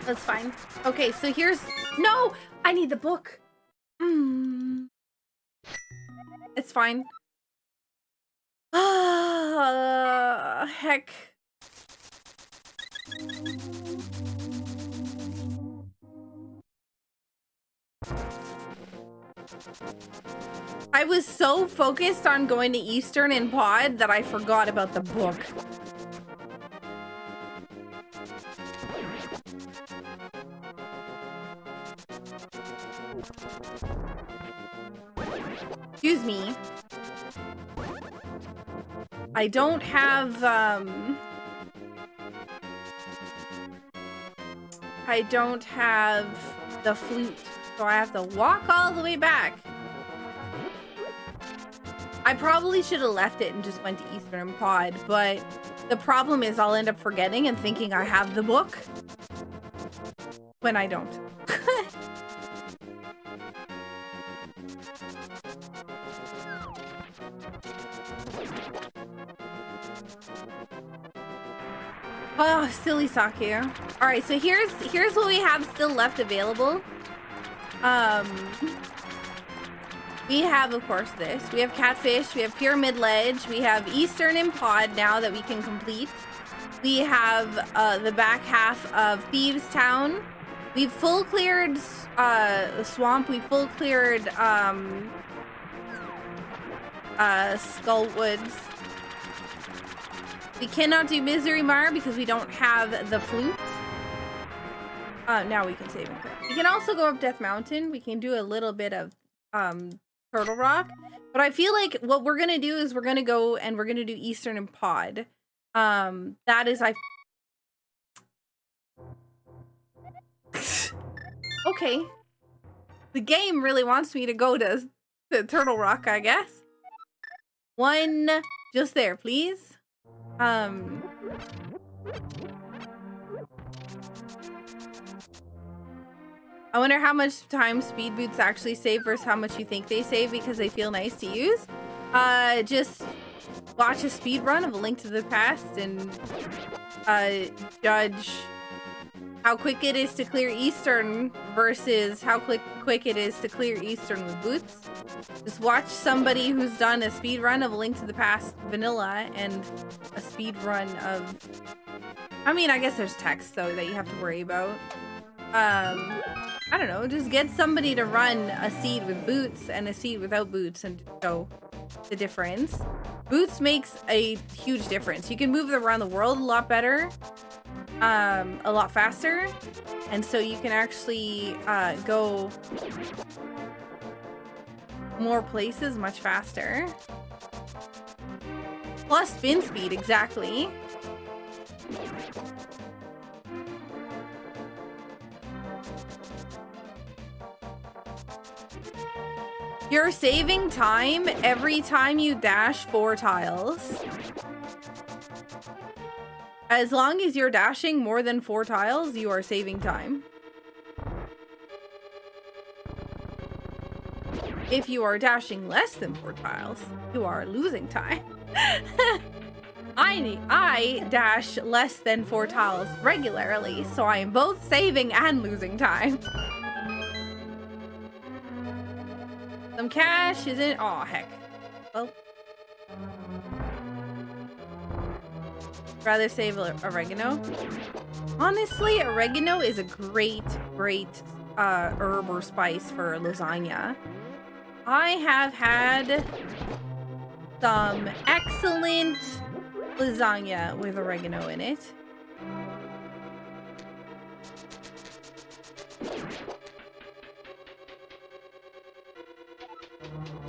That's fine. Okay, so here's... No! I need the book. It's fine. Heck. I was so focused on going to Eastern and Pod that I forgot about the book. Excuse me. I don't have, I don't have the flute, so I have to walk all the way back. I probably should have left it and just went to Eastern Pod, but the problem is I'll end up forgetting and thinking I have the book when I don't. Oh, silly Saku. All right, so here's what we have still left available. We have, of course, this. We have Catfish. We have Pyramid Ledge. We have Eastern and Pod now that we can complete. We have the back half of Thieves Town. We've full cleared the swamp. We full cleared Skull Woods. We cannot do Misery Mar because we don't have the flute. Now we can save and quit. We can also go up Death Mountain. We can do a little bit of Turtle Rock. But I feel like what we're gonna do is we're gonna go and we're gonna do Eastern and Pod. That is okay. The game really wants me to go to Turtle Rock, I guess. One just there, please. I wonder how much time speed boots actually save versus how much you think they save because they feel nice to use. Just watch a speed run of A Link to the Past and judge how quick it is to clear Eastern versus how quick it is to clear Eastern with boots. Just watch somebody who's done a speed run of A Link to the Past vanilla and a speed run of... I mean, I guess there's text though that you have to worry about. I don't know, just get somebody to run a seed with boots and a seed without boots and show the difference. Boots makes a huge difference. You can move them around the world a lot better, a lot faster, and so you can actually go more places much faster. Plus spin speed, exactly. You're saving time every time you dash 4 tiles. As long as you're dashing more than 4 tiles, you are saving time. If you are dashing less than 4 tiles, you are losing time. I dash less than 4 tiles regularly, so I am both saving and losing time. Some cash is in. Oh heck. Well, rather save oregano. Honestly, oregano is a great herb or spice for lasagna. I have had some excellent lasagna with oregano in it.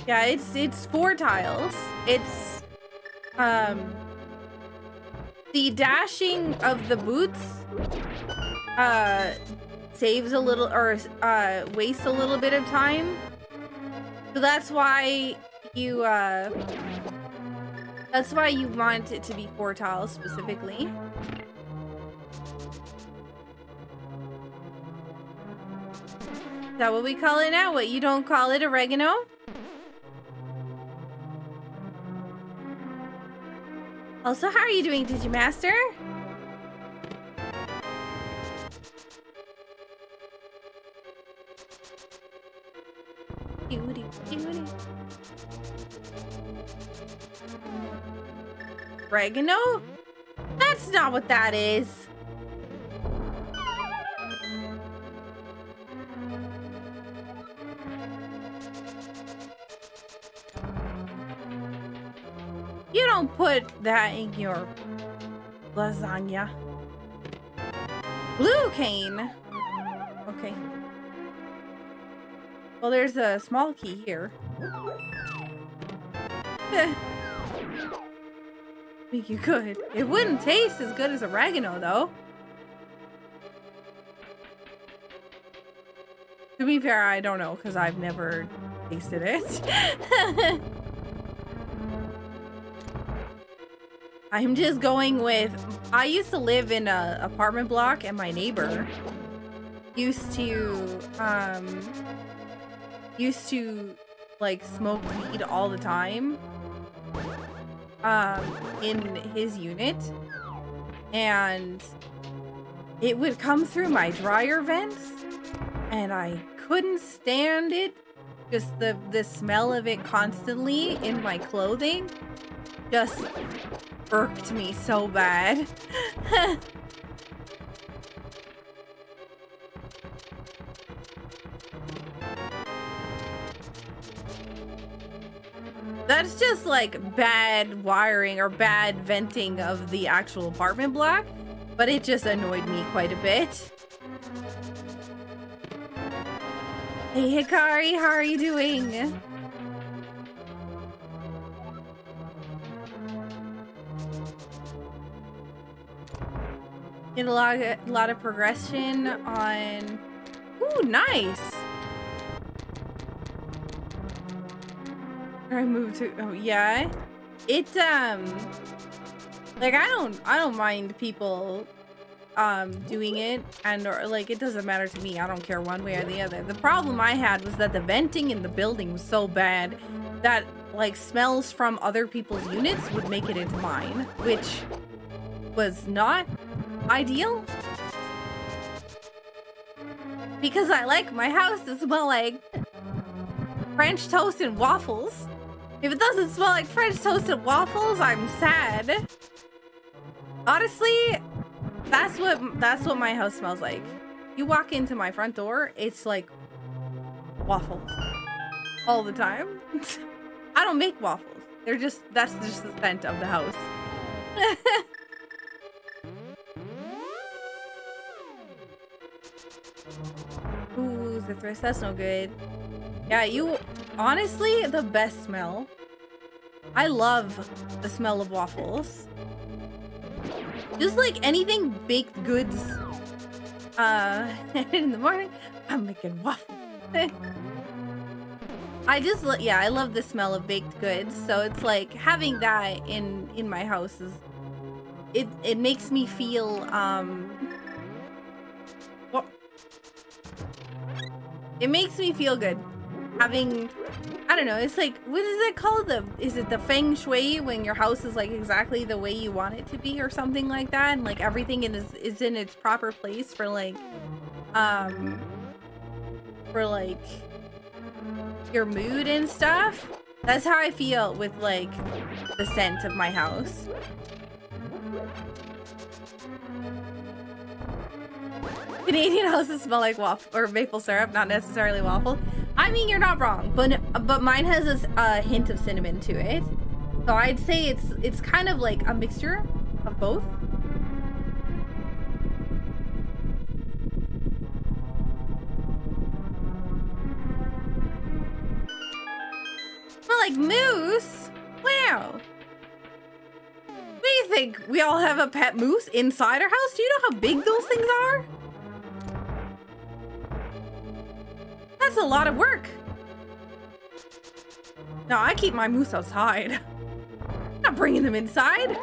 Yeah, it's 4 tiles. It's the dashing of the boots saves a little, or wastes a little bit of time. So that's why you want it to be 4 tiles specifically. Is that what we call it now? What, you don't call it oregano? Also, how are you doing, Digimaster? Oregano? That's not what that is. You don't put that in your lasagna. Blue cane. Okay. Well, there's a small key here. I think you could. It wouldn't taste as good as oregano, though. To be fair, I don't know, because I've never tasted it. I'm just going with... I used to live in an apartment block, and my neighbor used to like smoke weed all the time in his unit, and it would come through my dryer vents, and I couldn't stand it. Just the smell of it constantly in my clothing just irked me so bad. That's just like bad wiring or bad venting of the actual apartment block, but it just annoyed me quite a bit. Hey Hikari, how are you doing? Get a lot of progression on... Ooh, nice! I moved to... Oh, yeah? It, like, I don't mind people, doing it, and, or, like, it doesn't matter to me. I don't care one way or the other. The problem I had was that the venting in the building was so bad that, like, smells from other people's units would make it into mine, which was not ideal. Because I like my house to smell like French toast and waffles. If it doesn't smell like French toast and waffles, I'm sad. Honestly, that's what my house smells like. You walk into my front door, it's like waffles all the time. I don't make waffles. That's just the scent of the house. Ooh, Zithris, that's no good. Yeah, you honestly the best smell. I love the smell of waffles. Just like anything baked goods. In the morning, I'm making waffles. I love the smell of baked goods. So it's like having that in my house is it makes me feel it makes me feel good. Having, I don't know, it's like, what is it called? Is it the feng shui when your house is like exactly the way you want it to be or something like that? And like everything is in its proper place for like your mood and stuff. That's how I feel with like the scent of my house. Canadian houses smell like waffle or maple syrup, not necessarily waffle. I mean, you're not wrong, but mine has a hint of cinnamon to it. So I'd say it's kind of like a mixture of both. Smell like moose? Wow. What do you think we all have a pet moose inside our house? Do you know how big those things are? That's a lot of work. No, I keep my moose outside. I'm not bringing them inside.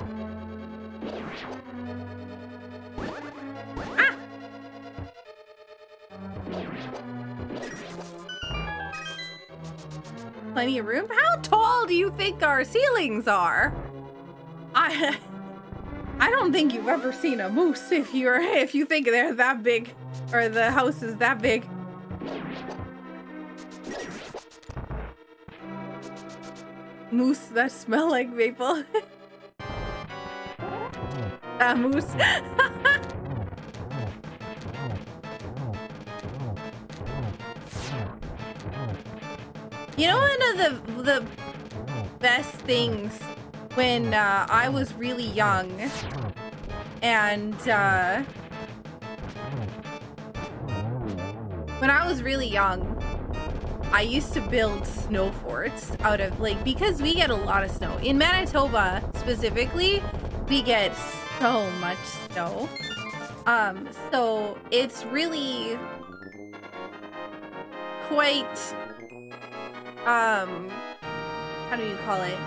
Ah! Plenty of room? How tall do you think our ceilings are? I don't think you've ever seen a moose if you think they're that big or the house is that big. Moose that smell like maple. That moose. You know, one of the best things when I was really young and when I was really young, I used to build snow forts out of, like, because we get a lot of snow. In Manitoba, specifically, we get so much snow. So it's really quite, how do you call it?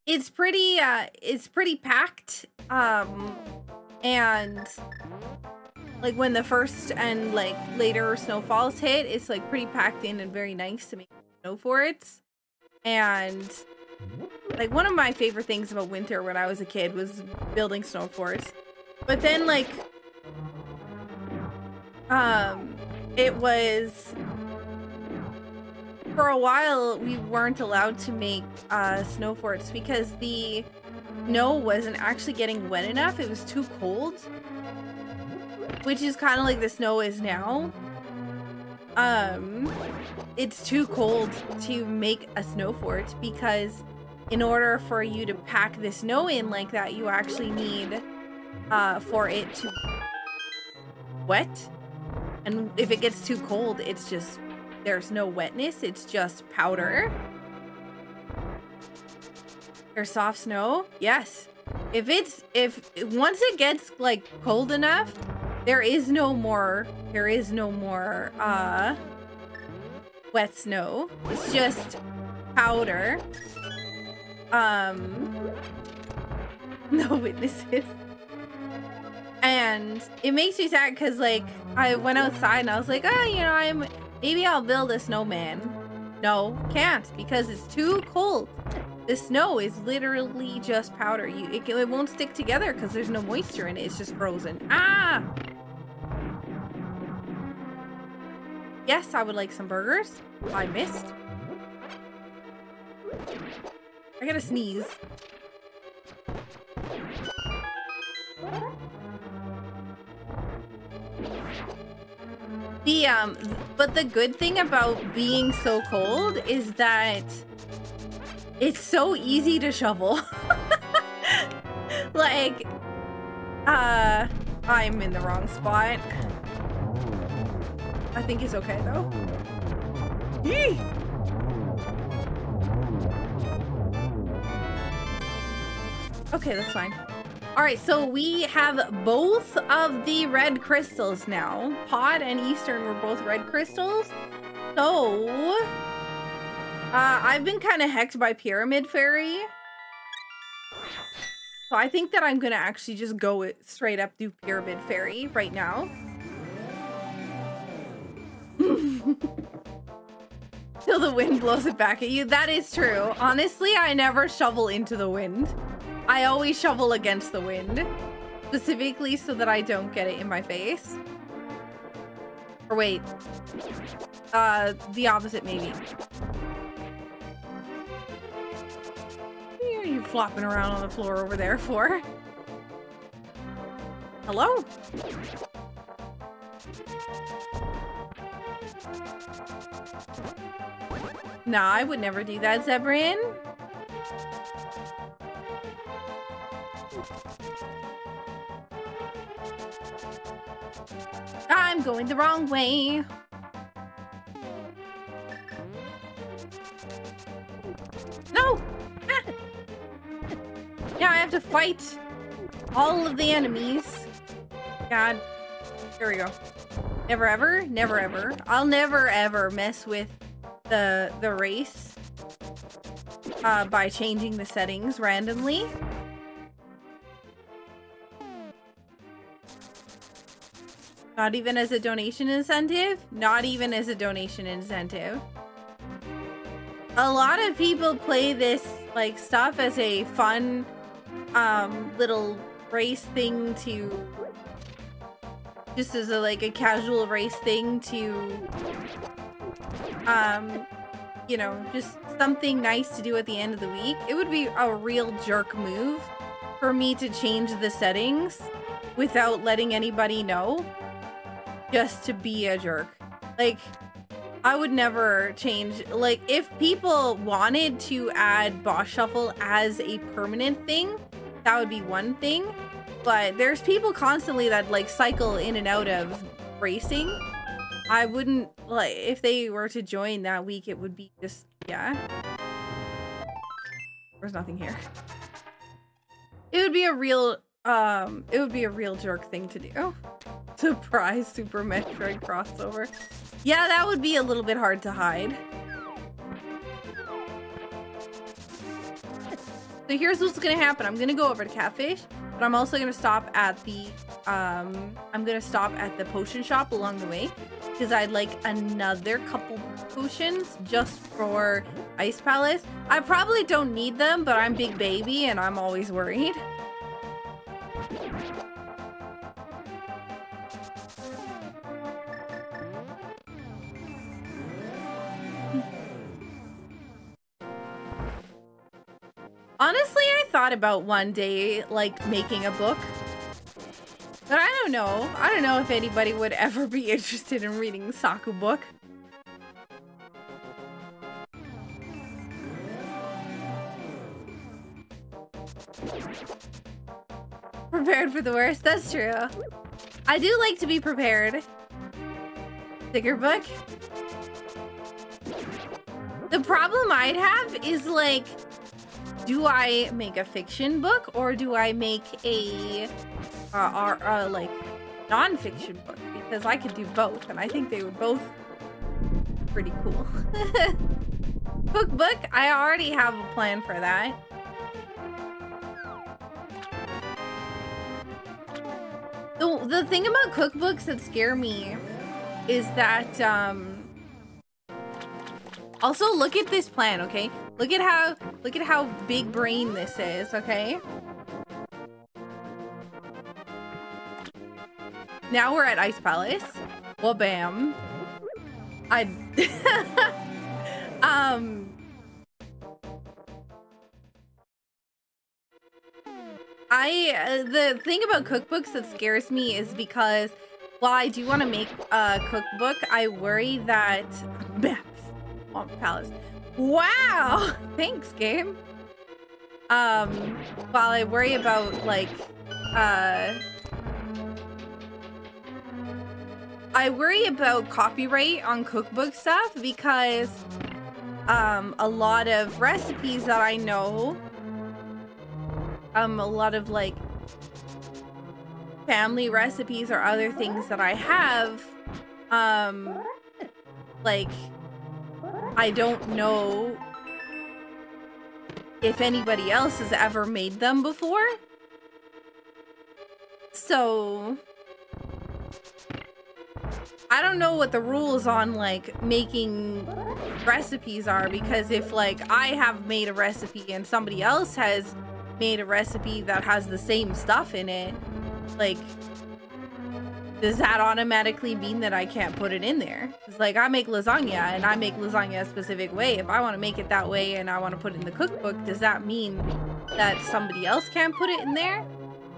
It's pretty packed, and like when the first and like later snowfalls hit, it's like pretty packed in and very nice to make snow forts. And like one of my favorite things about winter when I was a kid was building snow forts. But then like it was, for a while we weren't allowed to make snow forts because the snow wasn't actually getting wet enough. It was too cold. Which is kind of like the snow is now. It's too cold to make a snow fort because in order for you to pack the snow in like that, you actually need for it to wet. And if it gets too cold, it's just, there's no wetness, it's just powder. Or soft snow? Yes. If once it gets like cold enough, there is no more wet snow. It's just powder. No witnesses. And it makes me sad because like I went outside and I was like, oh, you know, maybe I'll build a snowman. No, can't, because it's too cold. The snow is literally just powder. It won't stick together because there's no moisture in it. It's just frozen. Ah! Yes, I would like some burgers. I missed. I gotta sneeze. But the good thing about being so cold is that it's so easy to shovel. Like, I'm in the wrong spot. I think it's okay though. Yee! Okay, that's fine. All right, so we have both of the red crystals now. Pod and Eastern were both red crystals. So, I've been kind of hecked by Pyramid Fairy. So I think that I'm gonna actually just go straight up do Pyramid Fairy right now. Till the wind blows it back at you. That is true. Honestly, I never shovel into the wind. I always shovel against the wind. Specifically so that I don't get it in my face. Or wait. The opposite maybe. What are you flopping around on the floor over there for? Hello? Nah, I would never do that, Zebrin. I'm going the wrong way. Now I have to fight all of the enemies. God. Here we go. Never ever, never ever. I'll never ever mess with the race by changing the settings randomly. Not even as a donation incentive? Not even as a donation incentive. A lot of people play this like stuff as a fun little race thing to just as a like a casual race thing to you know, just something nice to do at the end of the week. It would be a real jerk move for me to change the settings without letting anybody know, just to be a jerk. Like, I would never change. Like, if people wanted to add boss shuffle as a permanent thing, that would be one thing. But there's people constantly that like cycle in and out of racing. I wouldn't, like, if they were to join that week, it would be just, yeah. There's nothing here. It would be a real jerk thing to do. Surprise Super Metroid crossover. Yeah, that would be a little bit hard to hide. So here's what's gonna happen. I'm gonna go over to Catfish, but I'm also gonna stop at the potion shop along the way, because I'd like another couple potions just for Ice Palace. I probably don't need them, but I'm Big Baby and I'm always worried. Honestly, I thought about one day, like, making a book. But I don't know. I don't know if anybody would ever be interested in reading the Saku book. Prepared for the worst? That's true. I do like to be prepared. Sticker book? The problem I'd have is, like, do I make a fiction book or do I make a like non-fiction book? Because I could do both, and I think they would both be pretty cool. Cookbook, I already have a plan for that. The thing about cookbooks that scare me is that also look at this plan, okay? Look at how big brain this is, okay? Now we're at Ice Palace. Well, bam. The thing about cookbooks that scares me is because while I do want to make a cookbook, I worry that Palace. Wow! Thanks, game. While I worry about, like, I worry about copyright on cookbook stuff because, a lot of recipes that I know, a lot of, like, family recipes or other things that I have, like, I don't know if anybody else has ever made them before. So I don't know what the rules on like making recipes are, because if like I have made a recipe and somebody else has made a recipe that has the same stuff in it, like, does that automatically mean that I can't put it in there? It's like, I make lasagna and I make lasagna a specific way. If I want to make it that way and I want to put it in the cookbook, does that mean that somebody else can't put it in there?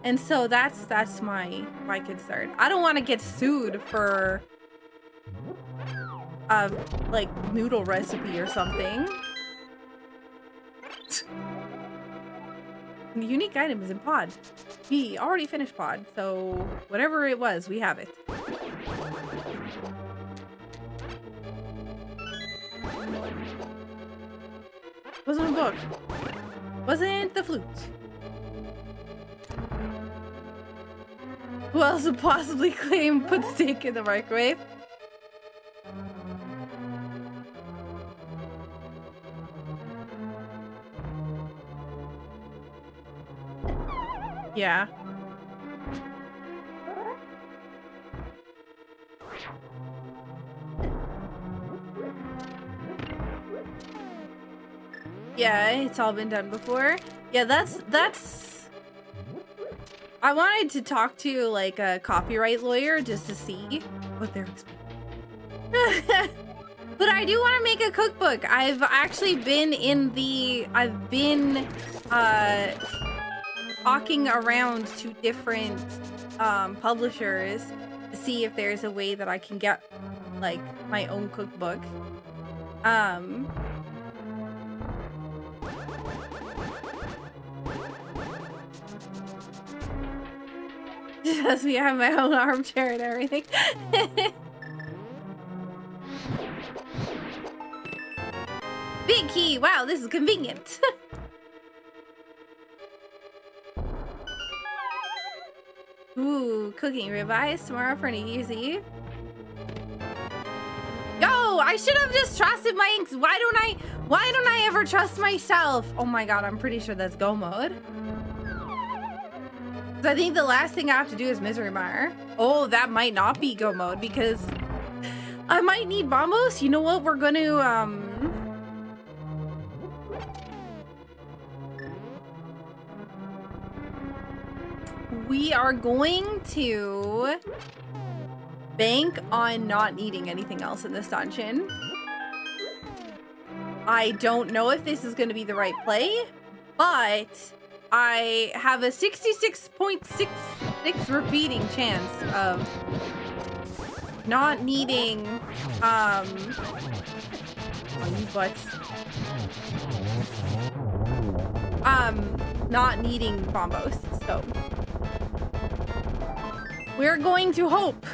And so that's my concern. I don't want to get sued for a like noodle recipe or something. The unique item is in pod. We already finished pod, so whatever it was, we have it. Wasn't a book. Wasn't the flute. Who else would possibly claim put steak in the microwave? Yeah. Yeah, it's all been done before. Yeah, that's... I wanted to talk to, like, a copyright lawyer just to see what they're expecting. But I do want to make a cookbook. I've actually been in the... I've been, talking around to different, publishers to see if there's a way that I can get, like, my own cookbook. Just me, I have my own armchair and everything. Big key! Wow, this is convenient. Ooh, cooking ribeyes tomorrow for New Year's Eve. Yo, I should have just trusted my inks. Why don't I ever trust myself? Oh my god, I'm pretty sure that's go mode. I think the last thing I have to do is Misery Mire. Oh, that might not be go mode because I might need bombos. You know what? We're going to, we are going to bank on not needing anything else in this dungeon. I don't know if this is going to be the right play, but I have a 66.66 repeating chance of not needing, oh, you butts. Not needing bombos, so we're going to hope.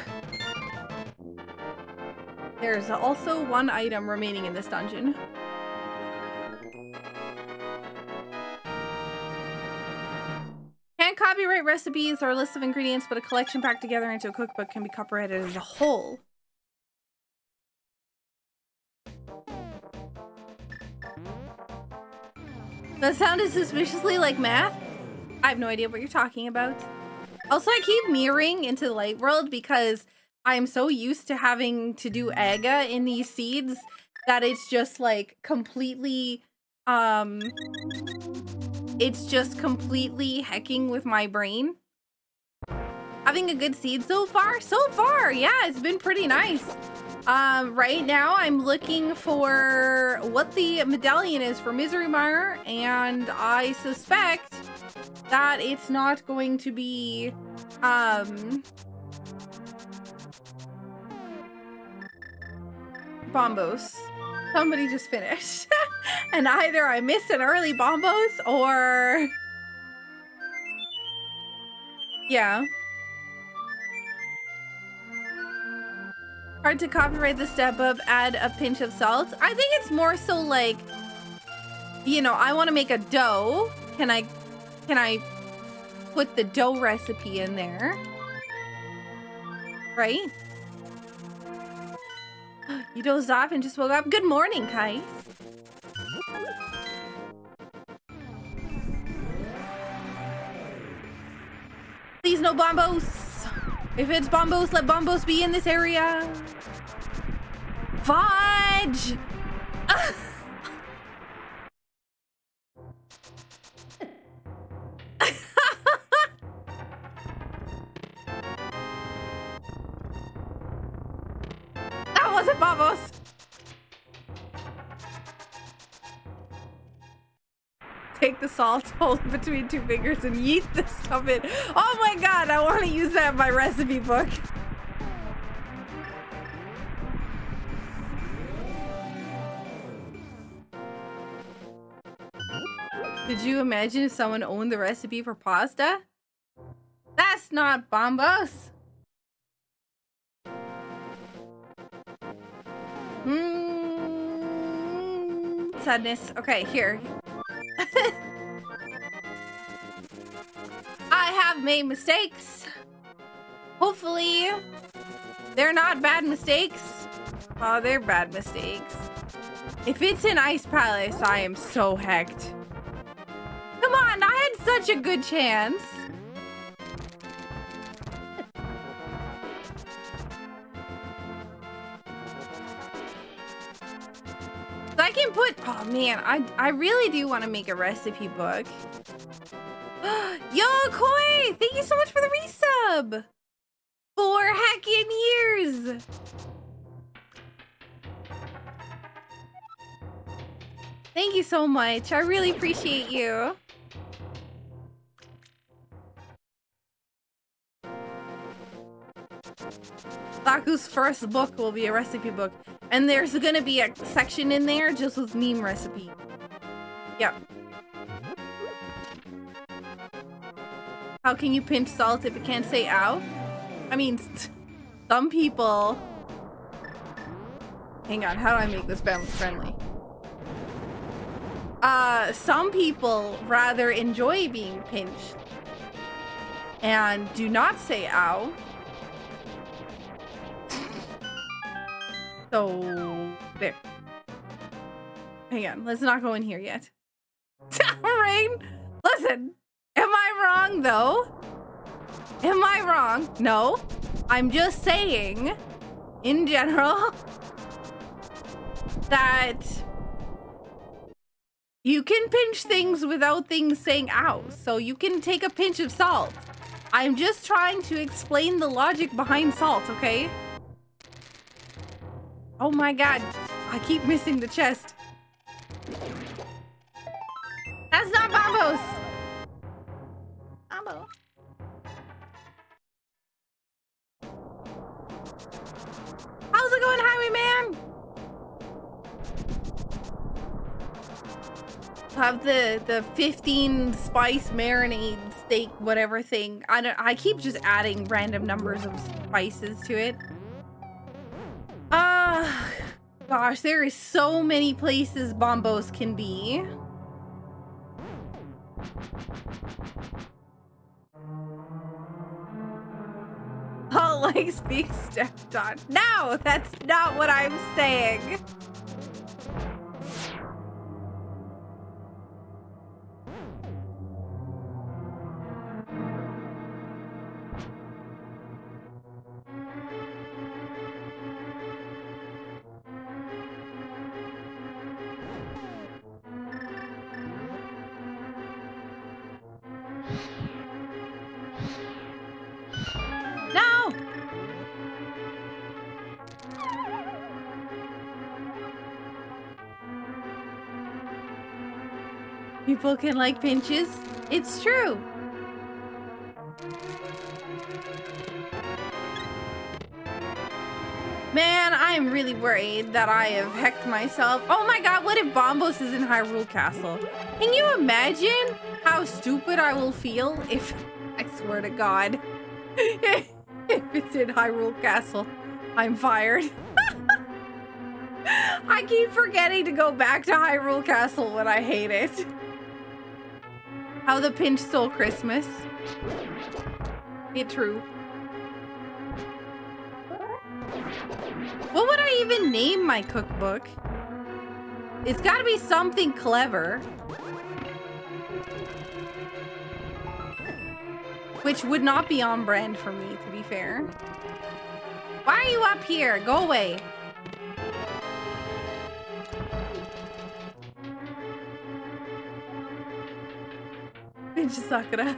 There's also one item remaining in this dungeon. Can't copyright recipes or a list of ingredients, but a collection packed together into a cookbook can be copyrighted as a whole. That sounded suspiciously like math. I have no idea what you're talking about. Also, I keep mirroring into the light world because I'm so used to having to do aga in these seeds that it's just like completely, it's just completely hecking with my brain. Having a good seed so far? So far, yeah, it's been pretty nice. Right now I'm looking for what the medallion is for Misery Mire, and I suspect that it's not going to be, bombos. Somebody just finished. And either I missed an early bombos or... Yeah. Hard to copyright the step of add a pinch of salt. I think it's more so like, you know, I want to make a dough. Can I put the dough recipe in there? Right? You dozed off and just woke up. Good morning, Kai. Please, no bombos. If it's bombos, let bombos be in this area. Fudge! That wasn't bombos. Take the salt, hold it between two fingers, and yeet the stuff in. Oh my god, I want to use that in my recipe book. Could you imagine if someone owned the recipe for pasta? That's not bombos. Sadness. Okay, here. I have made mistakes. Hopefully, they're not bad mistakes. Oh, they're bad mistakes. If it's an Ice Palace, I am so hecked. Come on, I had such a good chance. So I can put, oh man, I really do want to make a recipe book. Yo, Koi, thank you so much for the resub. 4 heckin' years. Thank you so much. I really appreciate you. Saku's first book will be a recipe book. And there's gonna be a section in there just with meme recipe. Yep. How can you pinch salt if it can't say ow? I mean, some people... Hang on, how do I make this family friendly? Some people rather enjoy being pinched and do not say ow. So, there. Hang on, let's not go in here yet. Rain, listen, am I wrong though? Am I wrong? No, I'm just saying, in general, that you can pinch things without things saying ow, so you can take a pinch of salt. I'm just trying to explain the logic behind salt, okay? Oh my god, I keep missing the chest. That's not Bombos! Bombo. How's it going, Highwayman? Have the 15 spice marinade steak whatever thing. I keep just adding random numbers of spices to it. Gosh, there is so many places Bombos can be. Oh, like being stepped on. No, that's not what I'm saying. People can like pinches. It's true. Man, I am really worried that I have hecked myself. Oh my god, what if Bombos is in Hyrule Castle? Can you imagine how stupid I will feel if... I swear to god. If it's in Hyrule Castle, I'm fired. I keep forgetting to go back to Hyrule Castle when I hate it. How the pinch stole Christmas. It's true. What would I even name my cookbook? It's gotta be something clever. Which would not be on brand for me, to be fair. Why are you up here? Go away. Pinch Sakura.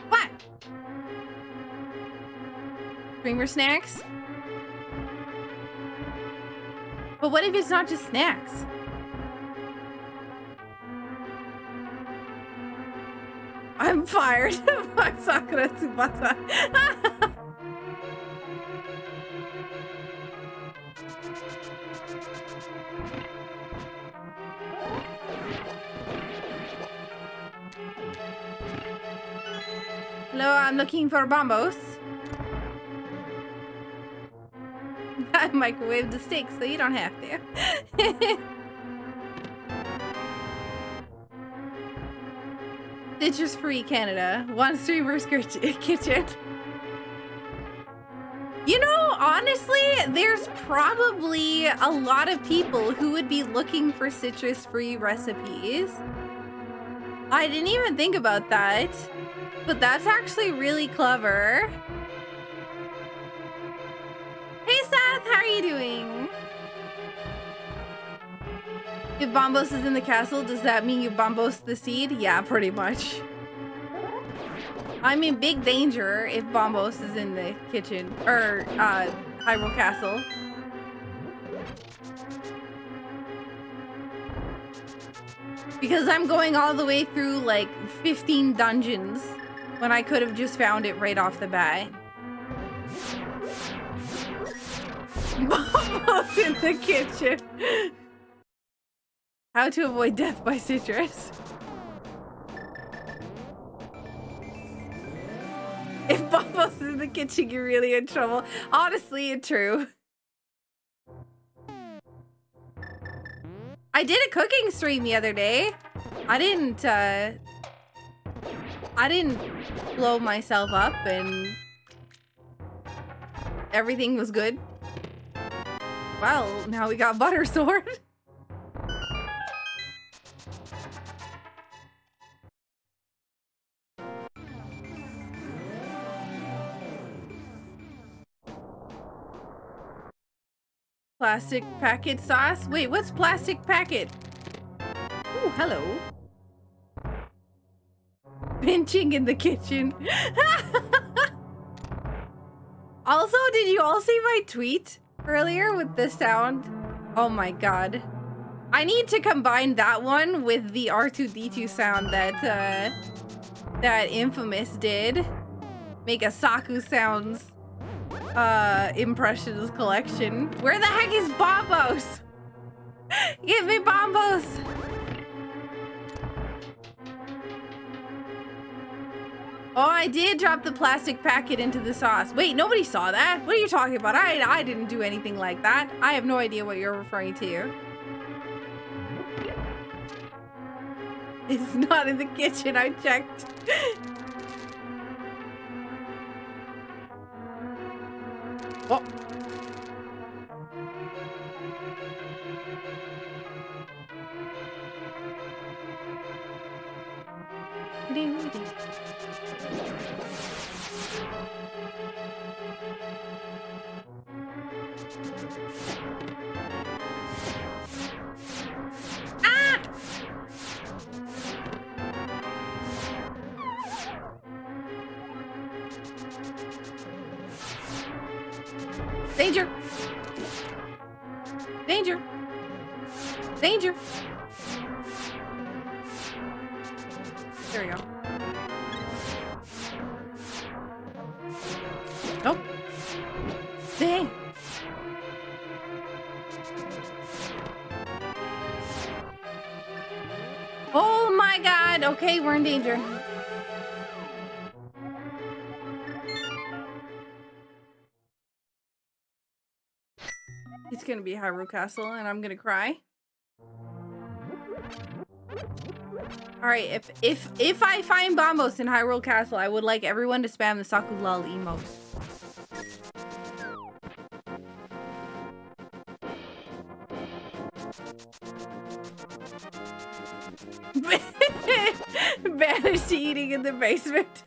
What? Creamer snacks? But what if it's not just snacks? I'm fired. Fuck Sakura Tsubasa. Hello, I'm looking for Bombos. I microwaved the steak, so you don't have to. Citrus Free Canada. One streamer's kitchen. You know, honestly, there's probably a lot of people who would be looking for citrus-free recipes. I didn't even think about that, but that's actually really clever. Hey Seth, how are you doing? If Bombos is in the castle, does that mean you Bombos the seed? Yeah, pretty much. I'm in big danger if Bombos is in the kitchen, or Hyrule Castle. Because I'm going all the way through like 15 dungeons when I could have just found it right off the bat. Bombos in the kitchen. How to avoid death by citrus. If Bombos is in the kitchen, you're really in trouble. Honestly, it's true. I did a cooking stream the other day. I didn't blow myself up and everything was good. Well, now we got butter sword. Plastic packet sauce? Wait, what's plastic packet? Ooh, hello. Pinching in the kitchen. Also, did you all see my tweet earlier with the sound? Oh my god. I need to combine that one with the R2-D2 sound that that Infamous did. Make a Saku sounds impressions collection. Where the heck is Bombos? Give me Bombos! Oh, I did drop the plastic packet into the sauce. Wait, nobody saw that? What are you talking about? I didn't do anything like that. I have no idea what you're referring to. It's not in the kitchen, I checked. Oh. Ah! Danger! Danger! Danger! There we go. Nope. Dang! Oh my god! Okay, we're in danger. It's gonna be Hyrule Castle and I'm gonna cry. Alright, if I find Bombos in Hyrule Castle, I would like everyone to spam the Saku lol emote. Banished to eating in the basement.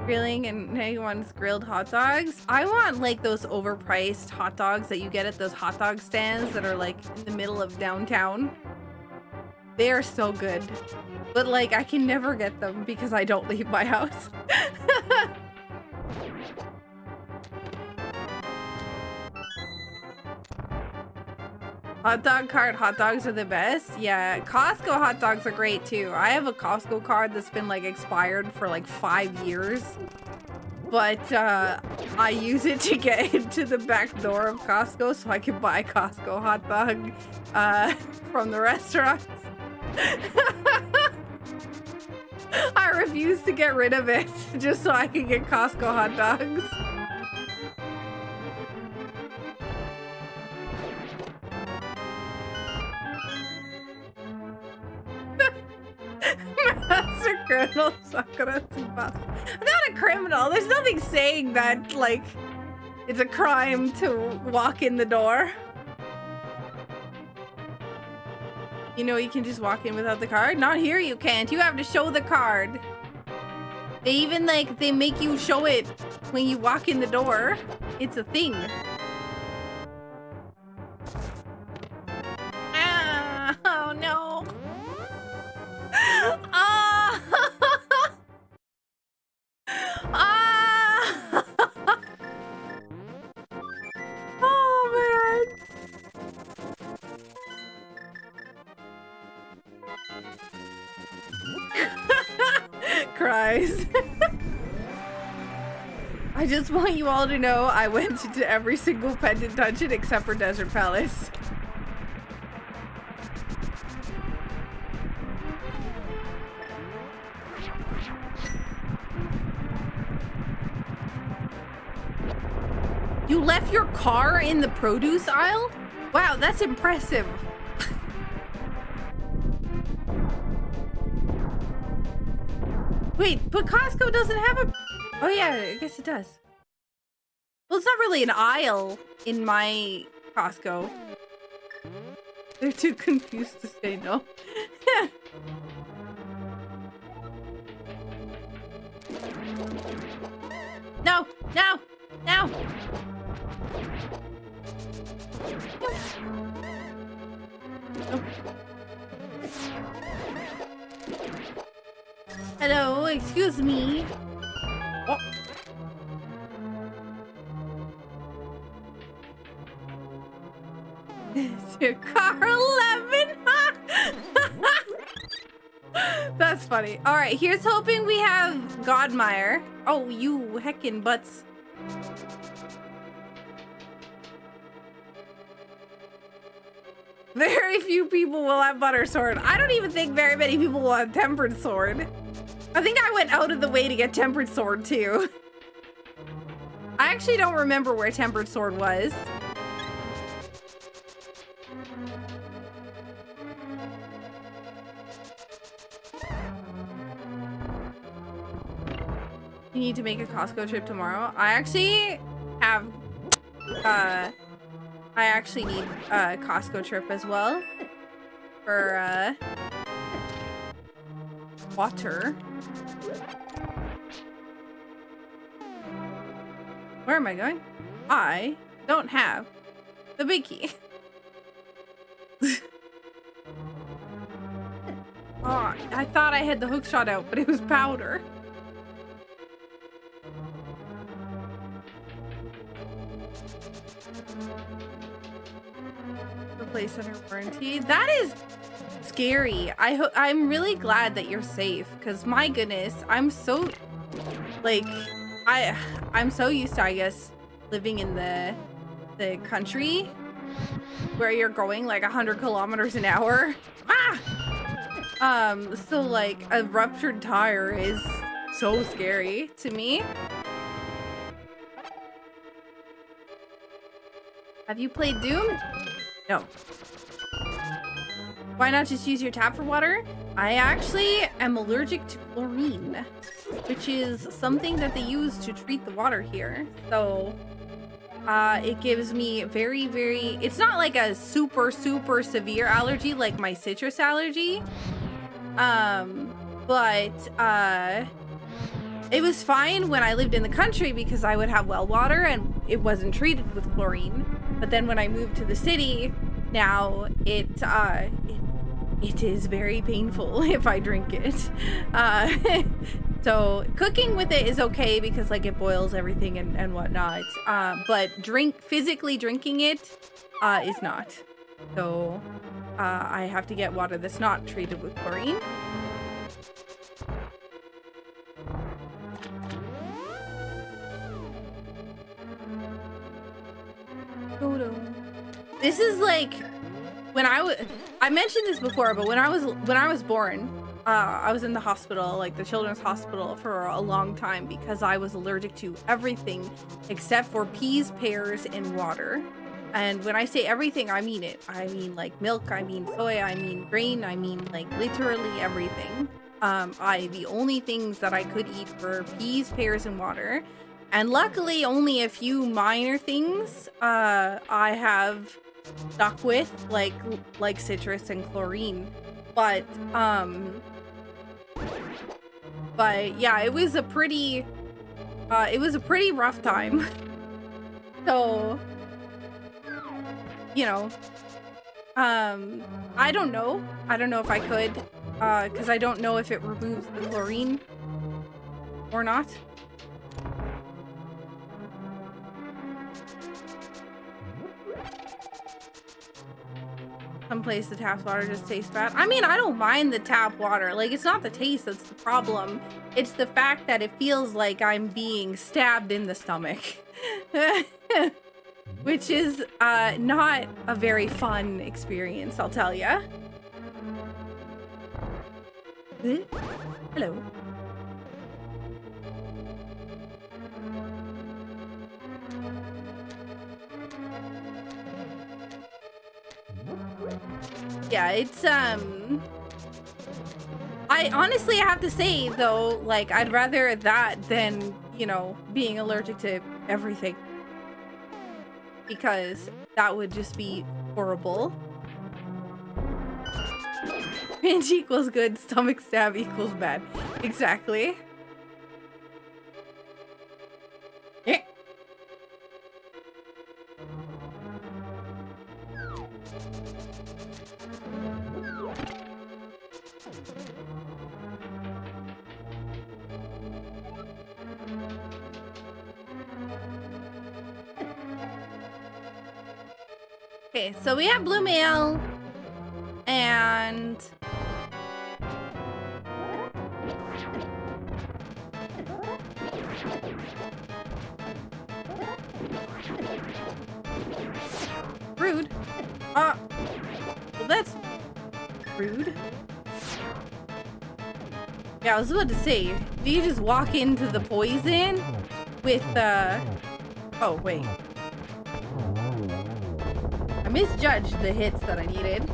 Grilling and anyone's grilled hot dogs. I want like those overpriced hot dogs that you get at those hot dog stands that are like in the middle of downtown. They are so good. But like I can never get them because I don't leave my house. Hot dog cart hot dogs are the best. Yeah, Costco hot dogs are great too. I have a Costco card that's been like expired for like 5 years. But I use it to get into the back door of Costco so I can buy Costco hot dog from the restaurants. I refuse to get rid of it just so I can get Costco hot dogs. Master criminal Sakura Tsubasa. I'm not a criminal. There's nothing saying that, like, it's a crime to walk in the door. You know, you can just walk in without the card. Not here, you can't. You have to show the card. They even, like, they make you show it when you walk in the door. It's a thing. Ah, oh no. Ah. Ah. Oh man. Cries. I just want you all to know I went to every single pendant dungeon except for Desert Palace. You left your car in the produce aisle? Wow, that's impressive. Wait, but Costco doesn't have a... Oh yeah, I guess it does. Well, it's not really an aisle in my Costco. They're too confused to say no. No, no, no. Oh. Hello, excuse me. Oh. Is your car 11? That's funny. All right, here's hoping we have Godmire. Oh, you heckin' butts. Very few people will have Butter Sword. I don't even think very many people will have Tempered Sword. I think I went out of the way to get Tempered Sword too. I actually don't remember where Tempered Sword was. You need to make a Costco trip tomorrow. I actually have, I actually need a Costco trip as well for, water. Where am I going? I don't have the big key. Oh, I thought I had the hook shot out, but it was powder. Replace under warranty. That is scary. I'm really glad that you're safe, because my goodness, I'm so like I'm so used to, I guess, living in the country where you're going like 100 kilometers an hour. So like a ruptured tire is so scary to me. Have you played Doom? No. Why not just use your tap for water? I actually am allergic to chlorine, which is something that they use to treat the water here. So it gives me very, very... It's not like a super, super severe allergy like my citrus allergy. But it was fine when I lived in the country because I would have well water and it wasn't treated with chlorine. But then when I moved to the city, now it is very painful if I drink it. So cooking with it is okay because like it boils everything and whatnot. But physically drinking it is not. So I have to get water that's not treated with chlorine. This is like when I mentioned this before, but when I was born, I was in the hospital, like the children's hospital, for a long time because I was allergic to everything except for peas, pears, and water. And when I say everything, I mean it. I mean like milk, I mean soy, I mean grain, I mean like literally everything. the only things that I could eat were peas, pears, and water. And luckily, only a few minor things I have stuck with, like citrus and chlorine. But yeah, it was a pretty rough time. So, you know, I don't know if I could, because I don't know if it removes the chlorine or not. Some place the tap water just tastes bad. I mean, I don't mind the tap water. Like, it's not the taste that's the problem. It's the fact that it feels like I'm being stabbed in the stomach. Which is not a very fun experience, I'll tell ya. Hello. Yeah, it's I honestly have to say though, like, I'd rather that than, you know, being allergic to everything, because that would just be horrible. Binge equals good, stomach stab equals bad. Exactly. Yeah. Okay, so we have blue mail and rude. Well, that's rude. Yeah, I was about to say, if you just walk into the poison with, oh, wait. I misjudged the hits that I needed.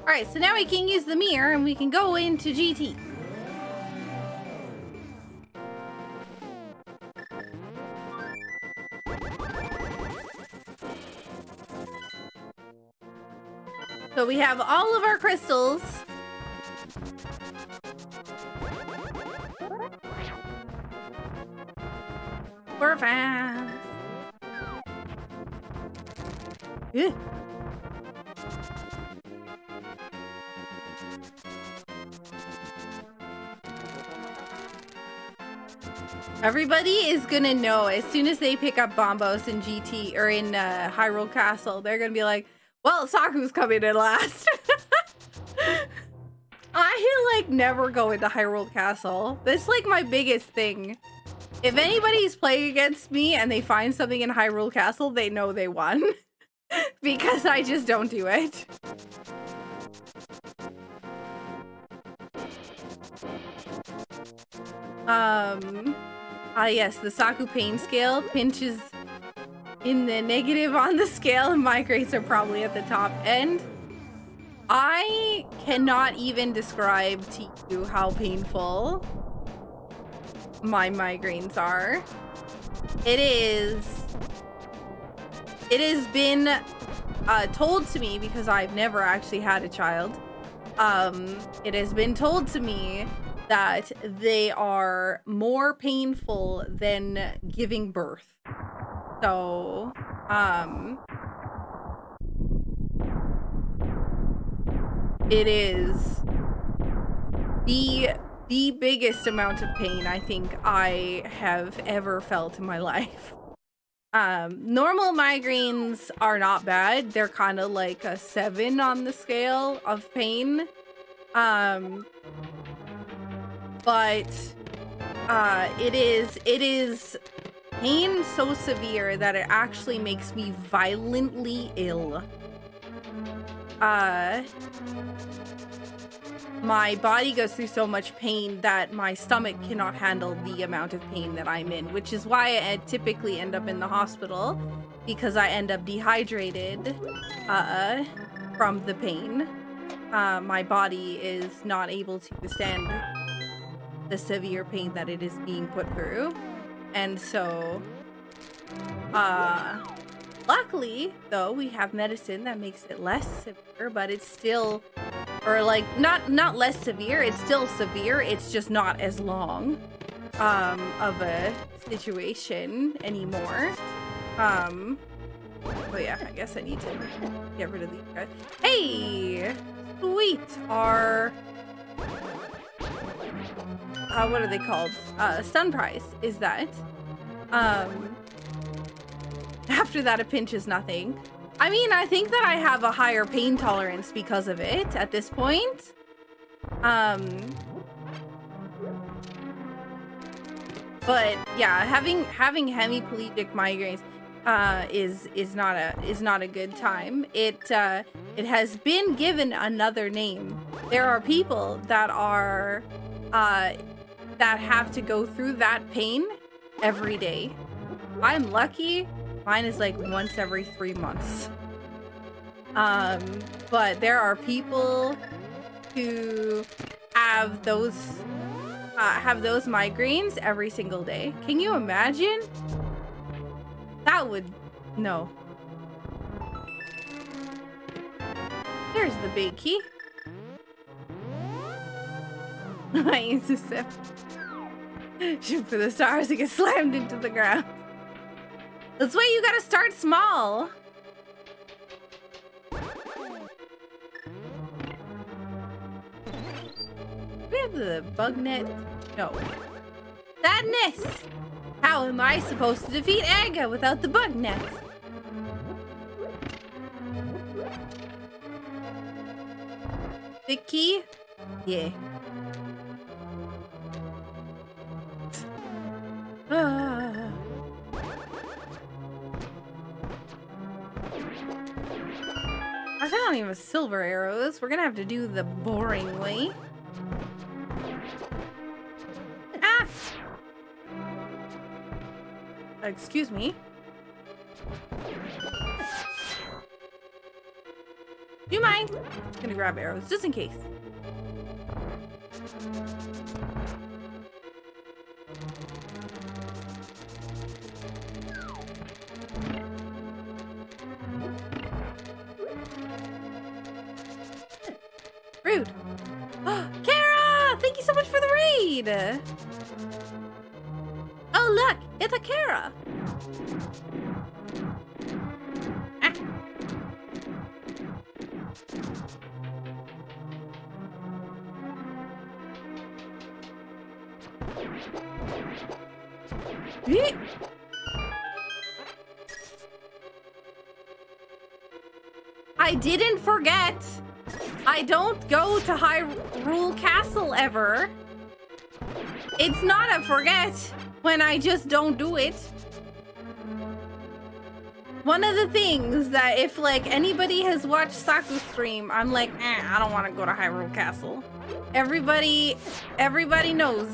Alright, so now we can use the mirror and we can go into GT. So we have all of our crystals. We're fast. Yeah. Everybody is gonna know as soon as they pick up Bombos in GT or in Hyrule Castle, they're gonna be like, well, Saku's coming in last. I like never go into Hyrule Castle. That's like my biggest thing. If anybody's playing against me and they find something in Hyrule Castle, they know they won. Because I just don't do it. Yes, the Saku pain scale pinches in the negative on the scale, and migraines are probably at the top end. I cannot even describe to you how painful my migraines are. It has been told to me, because I've never actually had a child. It has been told to me that they are more painful than giving birth. So, it is the biggest amount of pain I think I have ever felt in my life. Normal migraines are not bad. They're kind of like a 7 on the scale of pain. But it is pain so severe that it actually makes me violently ill. My body goes through so much pain that my stomach cannot handle the amount of pain that I'm in, which is why I typically end up in the hospital, because I end up dehydrated from the pain. My body is not able to withstand the severe pain that it is being put through. And so, luckily, though, we have medicine that makes it less severe, but it's still, or like, not less severe, it's still severe, it's just not as long, of a situation anymore. But yeah, I guess I need to get rid of these guys. Hey! Sweet! Our, what are they called? Stun prize is that. After that, a pinch is nothing. I mean, I think that I have a higher pain tolerance because of it at this point. But yeah, having hemiplegic migraines is not a good time. It has been given another name. There are people that are that have to go through that pain every day. I'm lucky. Mine is like once every 3 months. But there are people who have those migraines every single day. Can you imagine? That would, no. There's the big key. I used to sip. Shoot for the stars and get slammed into the ground. That's why you gotta start small. We have the bug net. No. Sadness! How am I supposed to defeat Aga without the bug net? Big key? Yeah. I don't even have silver arrows. We're gonna have to do the boring way. Ah! Excuse me. Do you mind? I'm gonna grab arrows just in case. Rude. Kara! Thank you so much for the raid! Oh, look! It's a Kara! Ah. I didn't forget! I don't go to Hyrule Castle ever. It's not a forget when I just don't do it. One of the things that if like anybody has watched Saku stream, I'm like, I don't want to go to Hyrule Castle. Everybody knows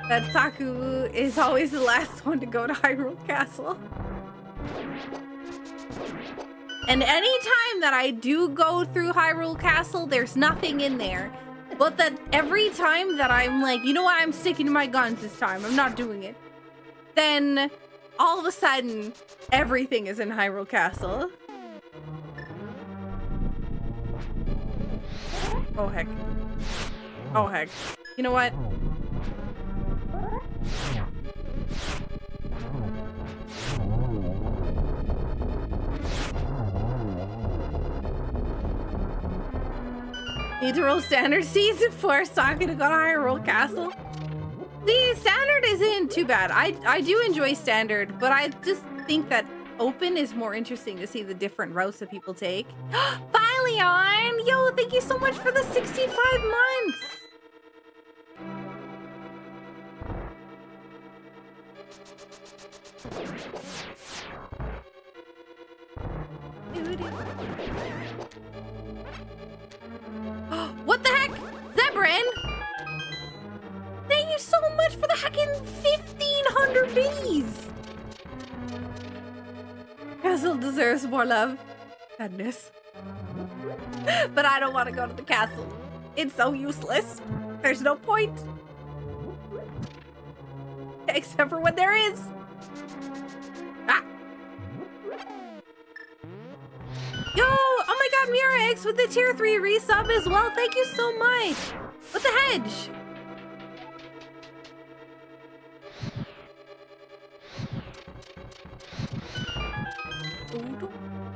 that Saku is always the last one to go to Hyrule Castle. And any time that I do go through Hyrule Castle, there's nothing in there. But that every time that I'm like, you know what, I'm sticking to my guns this time, I'm not doing it. Then, all of a sudden, everything is in Hyrule Castle. Oh heck. Oh heck. You know what? Need to roll standard seeds for Saku to go to Hyrule Castle. The standard isn't too bad. I do enjoy standard, but I just think that open is more interesting to see the different routes that people take. Fileon! Yo, thank you so much for the 65 months! What the heck? Zebrin? Thank you so much for the heckin' 1,500 biddies! Castle deserves more love. Goodness. But I don't want to go to the castle. It's so useless. There's no point. Except for when there is. Ah! Yo! Oh my god, Murex with the tier 3 resub as well. Thank you so much. What the hedge?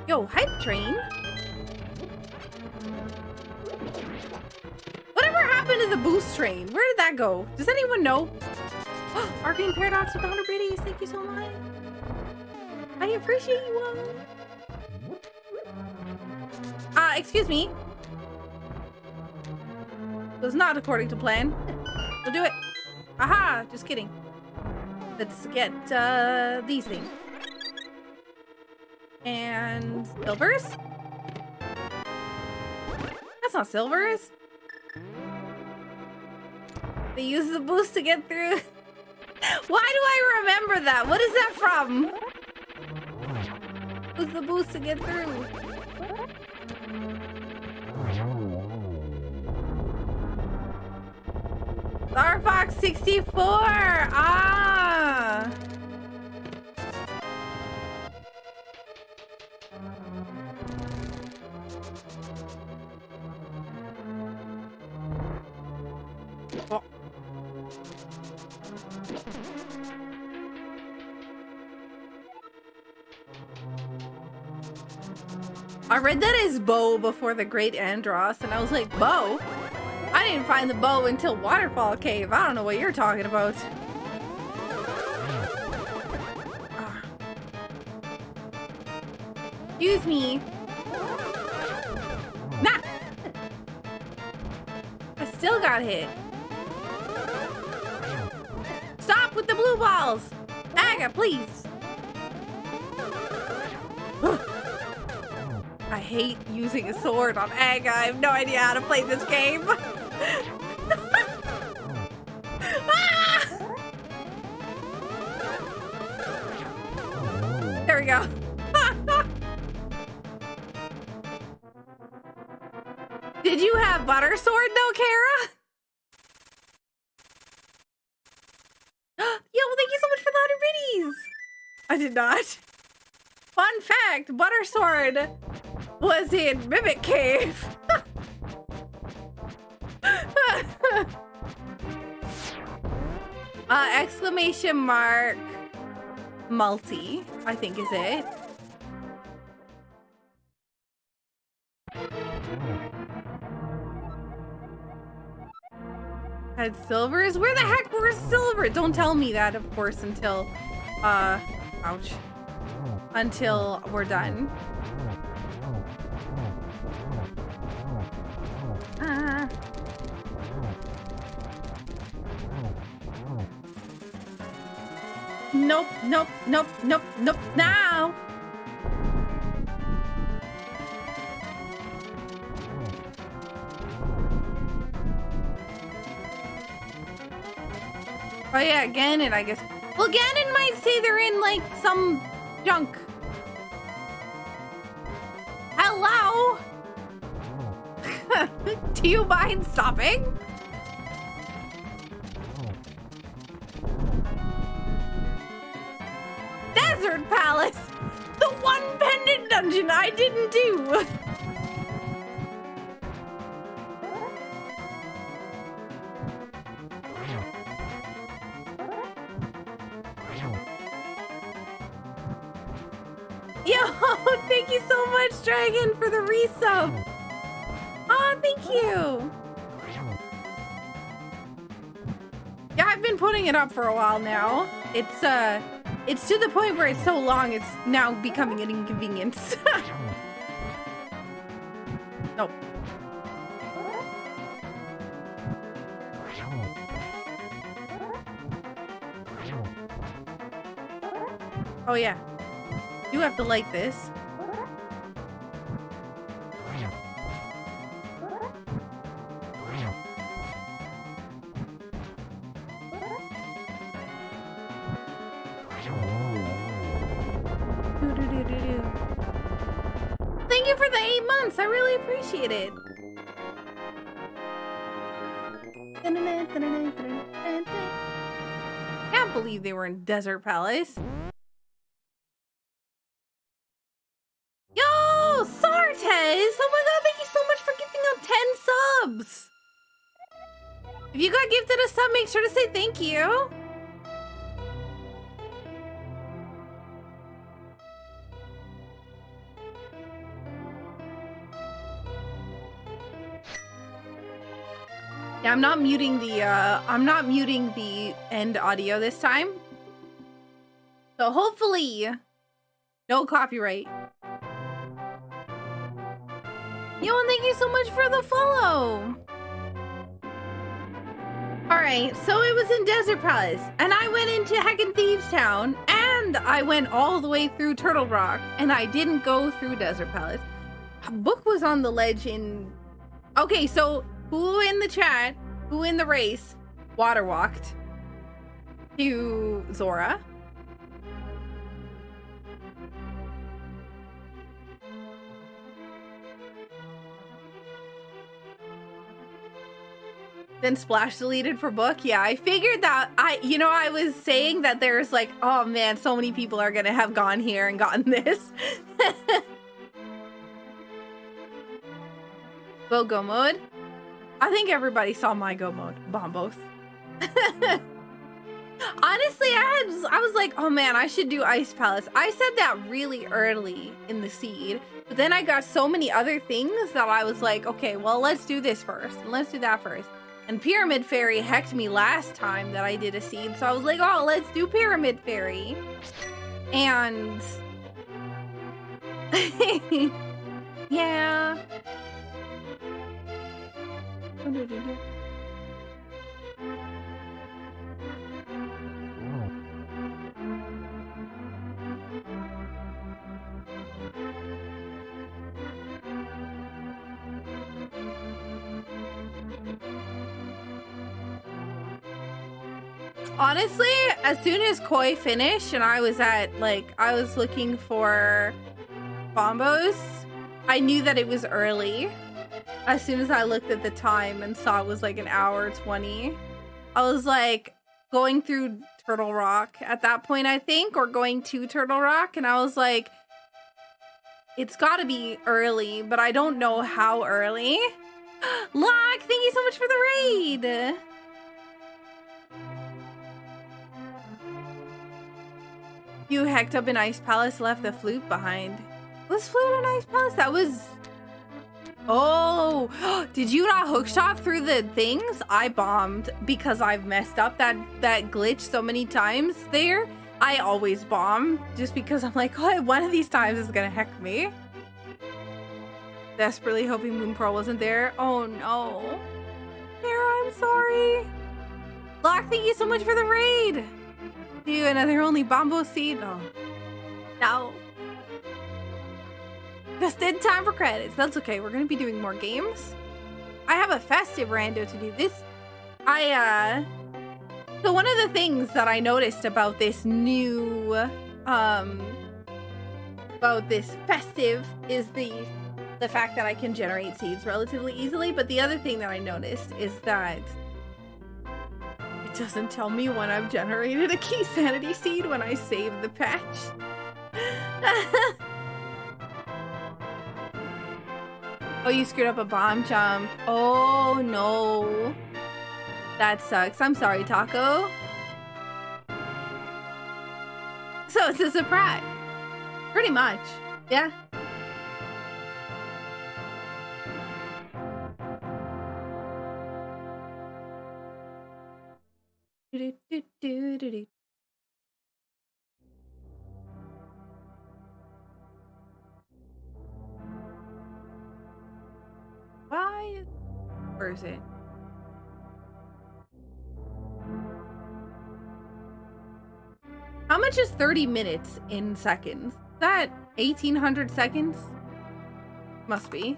Yo, hype train? Whatever happened to the boost train? Where did that go? Does anyone know? Arcane Paradox with 100 biddies. Thank you so much. I appreciate you all. Excuse me. It was not according to plan. We'll do it. Aha! Just kidding. Let's get these things. And silvers? That's not silvers. They use the boost to get through. Why do I remember that? What is that from? Use the boost to get through. Star Fox 64! Ah! Oh. I read that as bow before the Great Andros, and I was like, bow? I didn't find the bow until Waterfall Cave. I don't know what you're talking about. Excuse me. Nah! I still got hit. Stop with the blue balls! Aga, please! I hate using a sword on Aga. I have no idea how to play this game. Ah! There we go. Did you have butter sword though, Kara? Yo, thank you so much for the 100 biddies. I did not. Fun fact, butter sword was in Mimic Cave. Exclamation mark multi, I think is it. Had silvers? Where the heck were silver? Don't tell me that, of course, until ouch. Until we're done. Nope, nope, nope, nope, nope, now! Oh yeah, Ganon, I guess. Well, Ganon might say they're in, like, some junk. Hello? Do you mind stopping? Desert Palace! The one pendant dungeon I didn't do! Yo, thank you so much, Dragon, for the resub. Oh, thank you. Yeah, I've been putting it up for a while now. It's to the point where it's so long, it's now becoming an inconvenience. Nope. Oh yeah. You have to like this. Thank you for the 8 months. I really appreciate it. Can't believe they were in Desert Palace. Yo, Sartes! Oh my god, thank you so much for gifting out 10 subs. If you got gifted a sub, make sure to say thank you. Yeah, I'm not muting the end audio this time. So hopefully no copyright. Yo, and thank you so much for the follow. Alright, so it was in Desert Palace, and I went into Heckin' Thieves Town, and I went all the way through Turtle Rock, and I didn't go through Desert Palace. Book was on the ledge in... Okay, so who in the chat, who in the race, water walked to Zora? Then Splash deleted for Book? Yeah, I figured that. I was saying that there's like, oh man, so many people are gonna have gone here and gotten this. Go mode? I think everybody saw my go mode. Bombos. Honestly, I was like, oh man, I should do Ice Palace. I said that really early in the seed, but then I got so many other things that I was like, okay, well, let's do this first. And let's do that first. And Pyramid Fairy hecked me last time that I did a seed, so I was like, oh, let's do Pyramid Fairy. And... yeah. Honestly, as soon as Koi finished and I was looking for bombos, I knew that it was early. As soon as I looked at the time and saw it was like an hour 20, I was like going through Turtle Rock at that point, I think, or going to Turtle Rock, and I was like, it's gotta be early, but I don't know how early. Lock, thank you so much for the raid. You hecked up in Ice Palace, left the flute behind. Was flute in Ice Palace? That was... Oh, did you not hookshot through the things? I bombed because I've messed up that glitch so many times there. I always bomb just because I'm like, oh, one of these times is gonna heck me. Desperately hoping Moon Pearl wasn't there. Oh no. Sarah, I'm sorry. Lock, thank you so much for the raid. Do another only bombo seed? Oh. No. Just in time for credits. That's okay. We're gonna be doing more games. I have a festive rando to do. This, so one of the things that I noticed about this new, about this festive is the fact that I can generate seeds relatively easily. But the other thing that I noticed is that it doesn't tell me when I've generated a key sanity seed when I save the patch. Oh, you screwed up a bomb jump. Oh, no. That sucks. I'm sorry, Taco. So it's a surprise. Pretty much. Yeah. Why? Where is it? How much much is 30 minutes in seconds? Is that 1800 seconds? Must be.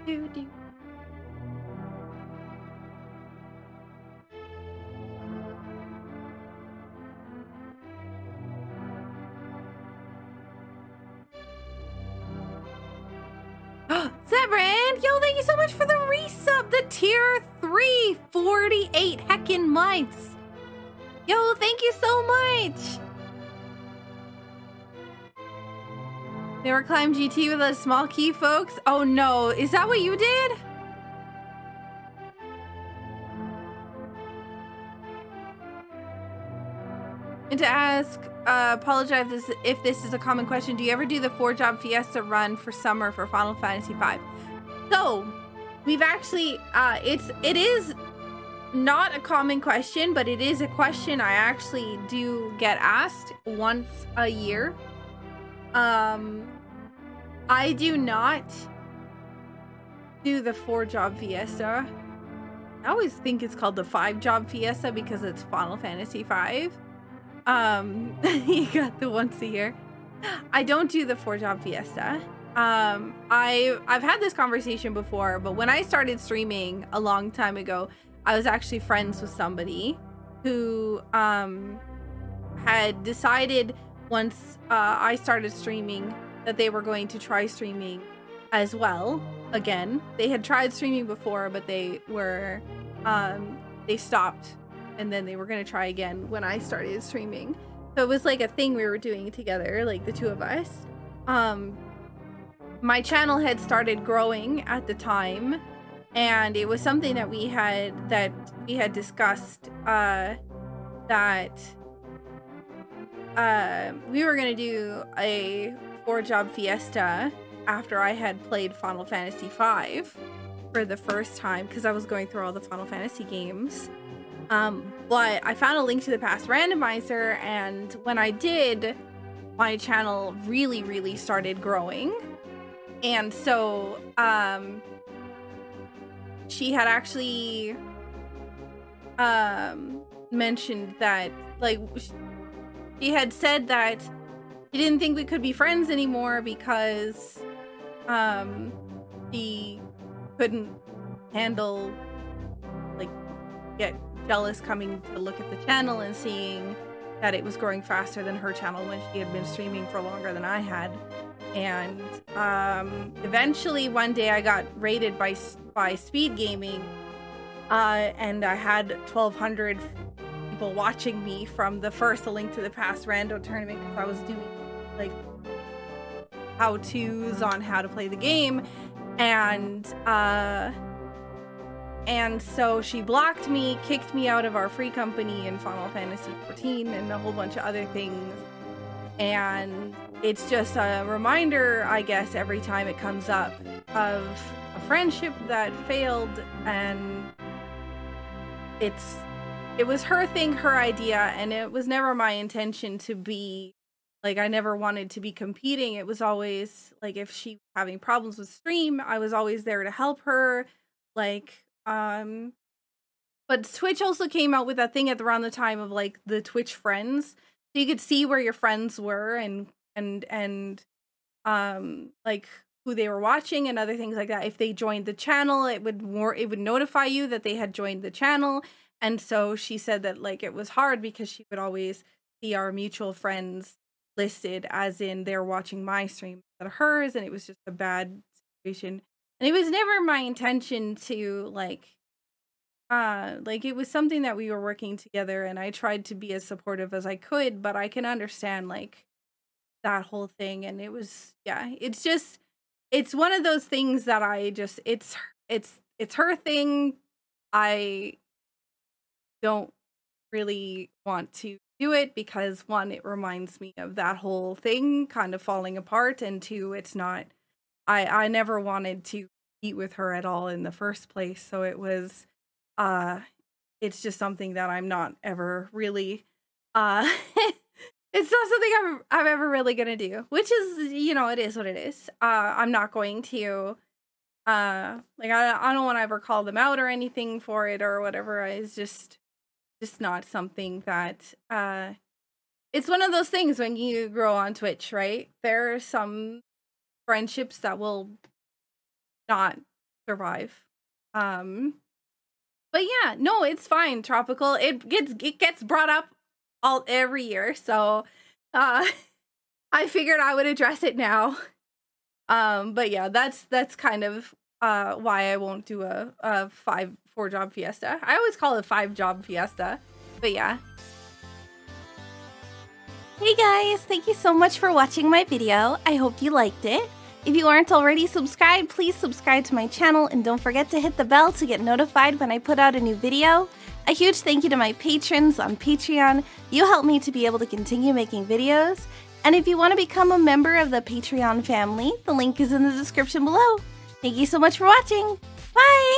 Do. Zebran, yo, thank you so much for the resub, the tier 3, 48 heckin' months. Yo, thank you so much. Never climbed GT with a small key, folks. Oh no, is that what you did? And to ask, apologize if this is a common question. Do you ever do the 4-job fiesta run for summer for Final Fantasy V? So, we've actually, it is not a common question, but it is a question I actually do get asked once a year. I do not do the 4-job fiesta. I always think it's called the 5-job fiesta because it's Final Fantasy V. You got the once a year. I don't do the 4-job fiesta. I've had this conversation before, but when I started streaming a long time ago, I was actually friends with somebody who had decided once I started streaming that they were going to try streaming as well. Again, they had tried streaming before, but they were they stopped, and then they were going to try again when I started streaming. So it was like a thing we were doing together, like the two of us. My channel had started growing at the time, and it was something that we had discussed that we were going to do a 4-job fiesta after I had played Final Fantasy V for the first time, because I was going through all the Final Fantasy games. But I found a Link to the Past randomizer, and when I did, my channel really started growing. And so she had actually mentioned that, like, she had said that she didn't think we could be friends anymore because she couldn't handle, like, get jealous coming to look at the channel and seeing that it was growing faster than her channel when she had been streaming for longer than I had. And eventually one day I got raided by Speed Gaming, and I had 1,200 people watching me from the first A Link to the Past rando tournament, because I was doing like how-tos on how to play the game, and so she blocked me, kicked me out of our free company in Final Fantasy XIV, and a whole bunch of other things. And it's just a reminder, I guess, every time it comes up, of a friendship that failed. And it was her thing, her idea, and it was never my intention to be, like, I never wanted to be competing. It was always, like, if she was having problems with stream, I was always there to help her. Like, but Twitch also came out with that thing at around the time of, like, the Twitch friends. So you could see where your friends were and like who they were watching and other things like that. If they joined the channel, it would notify you that they had joined the channel. And so she said that, like, it was hard because she would always see our mutual friends listed as in they're watching my stream instead of hers, and it was just a bad situation. And it was never my intention to, like, it was something that we were working together, and I tried to be as supportive as I could, but I can understand, like, that whole thing. And it was, yeah, it's just, it's one of those things that I just, it's her thing. I don't really want to do it because, one, it reminds me of that whole thing kind of falling apart, and two, it's not, I never wanted to eat with her at all in the first place. So it was, it's just something that I'm not ever really It's not something I'm ever really gonna do, which is, you know, it is what it is. I'm not going to, like, I don't want to ever call them out or anything for it or whatever. It's just not something that, it's one of those things when you grow on Twitch, right? There are some friendships that will not survive. But yeah, no, it's fine, Tropical. It gets brought up every year, so I figured I would address it now. But yeah, that's kind of why I won't do a 4-job fiesta. I always call it 5-job fiesta, but yeah. Hey guys, thank you so much for watching my video. I hope you liked it. If you aren't already subscribed, please subscribe to my channel and don't forget to hit the bell to get notified when I put out a new video. A huge thank you to my patrons on Patreon. You help me to be able to continue making videos. And if you want to become a member of the Patreon family, the link is in the description below. Thank you so much for watching. Bye!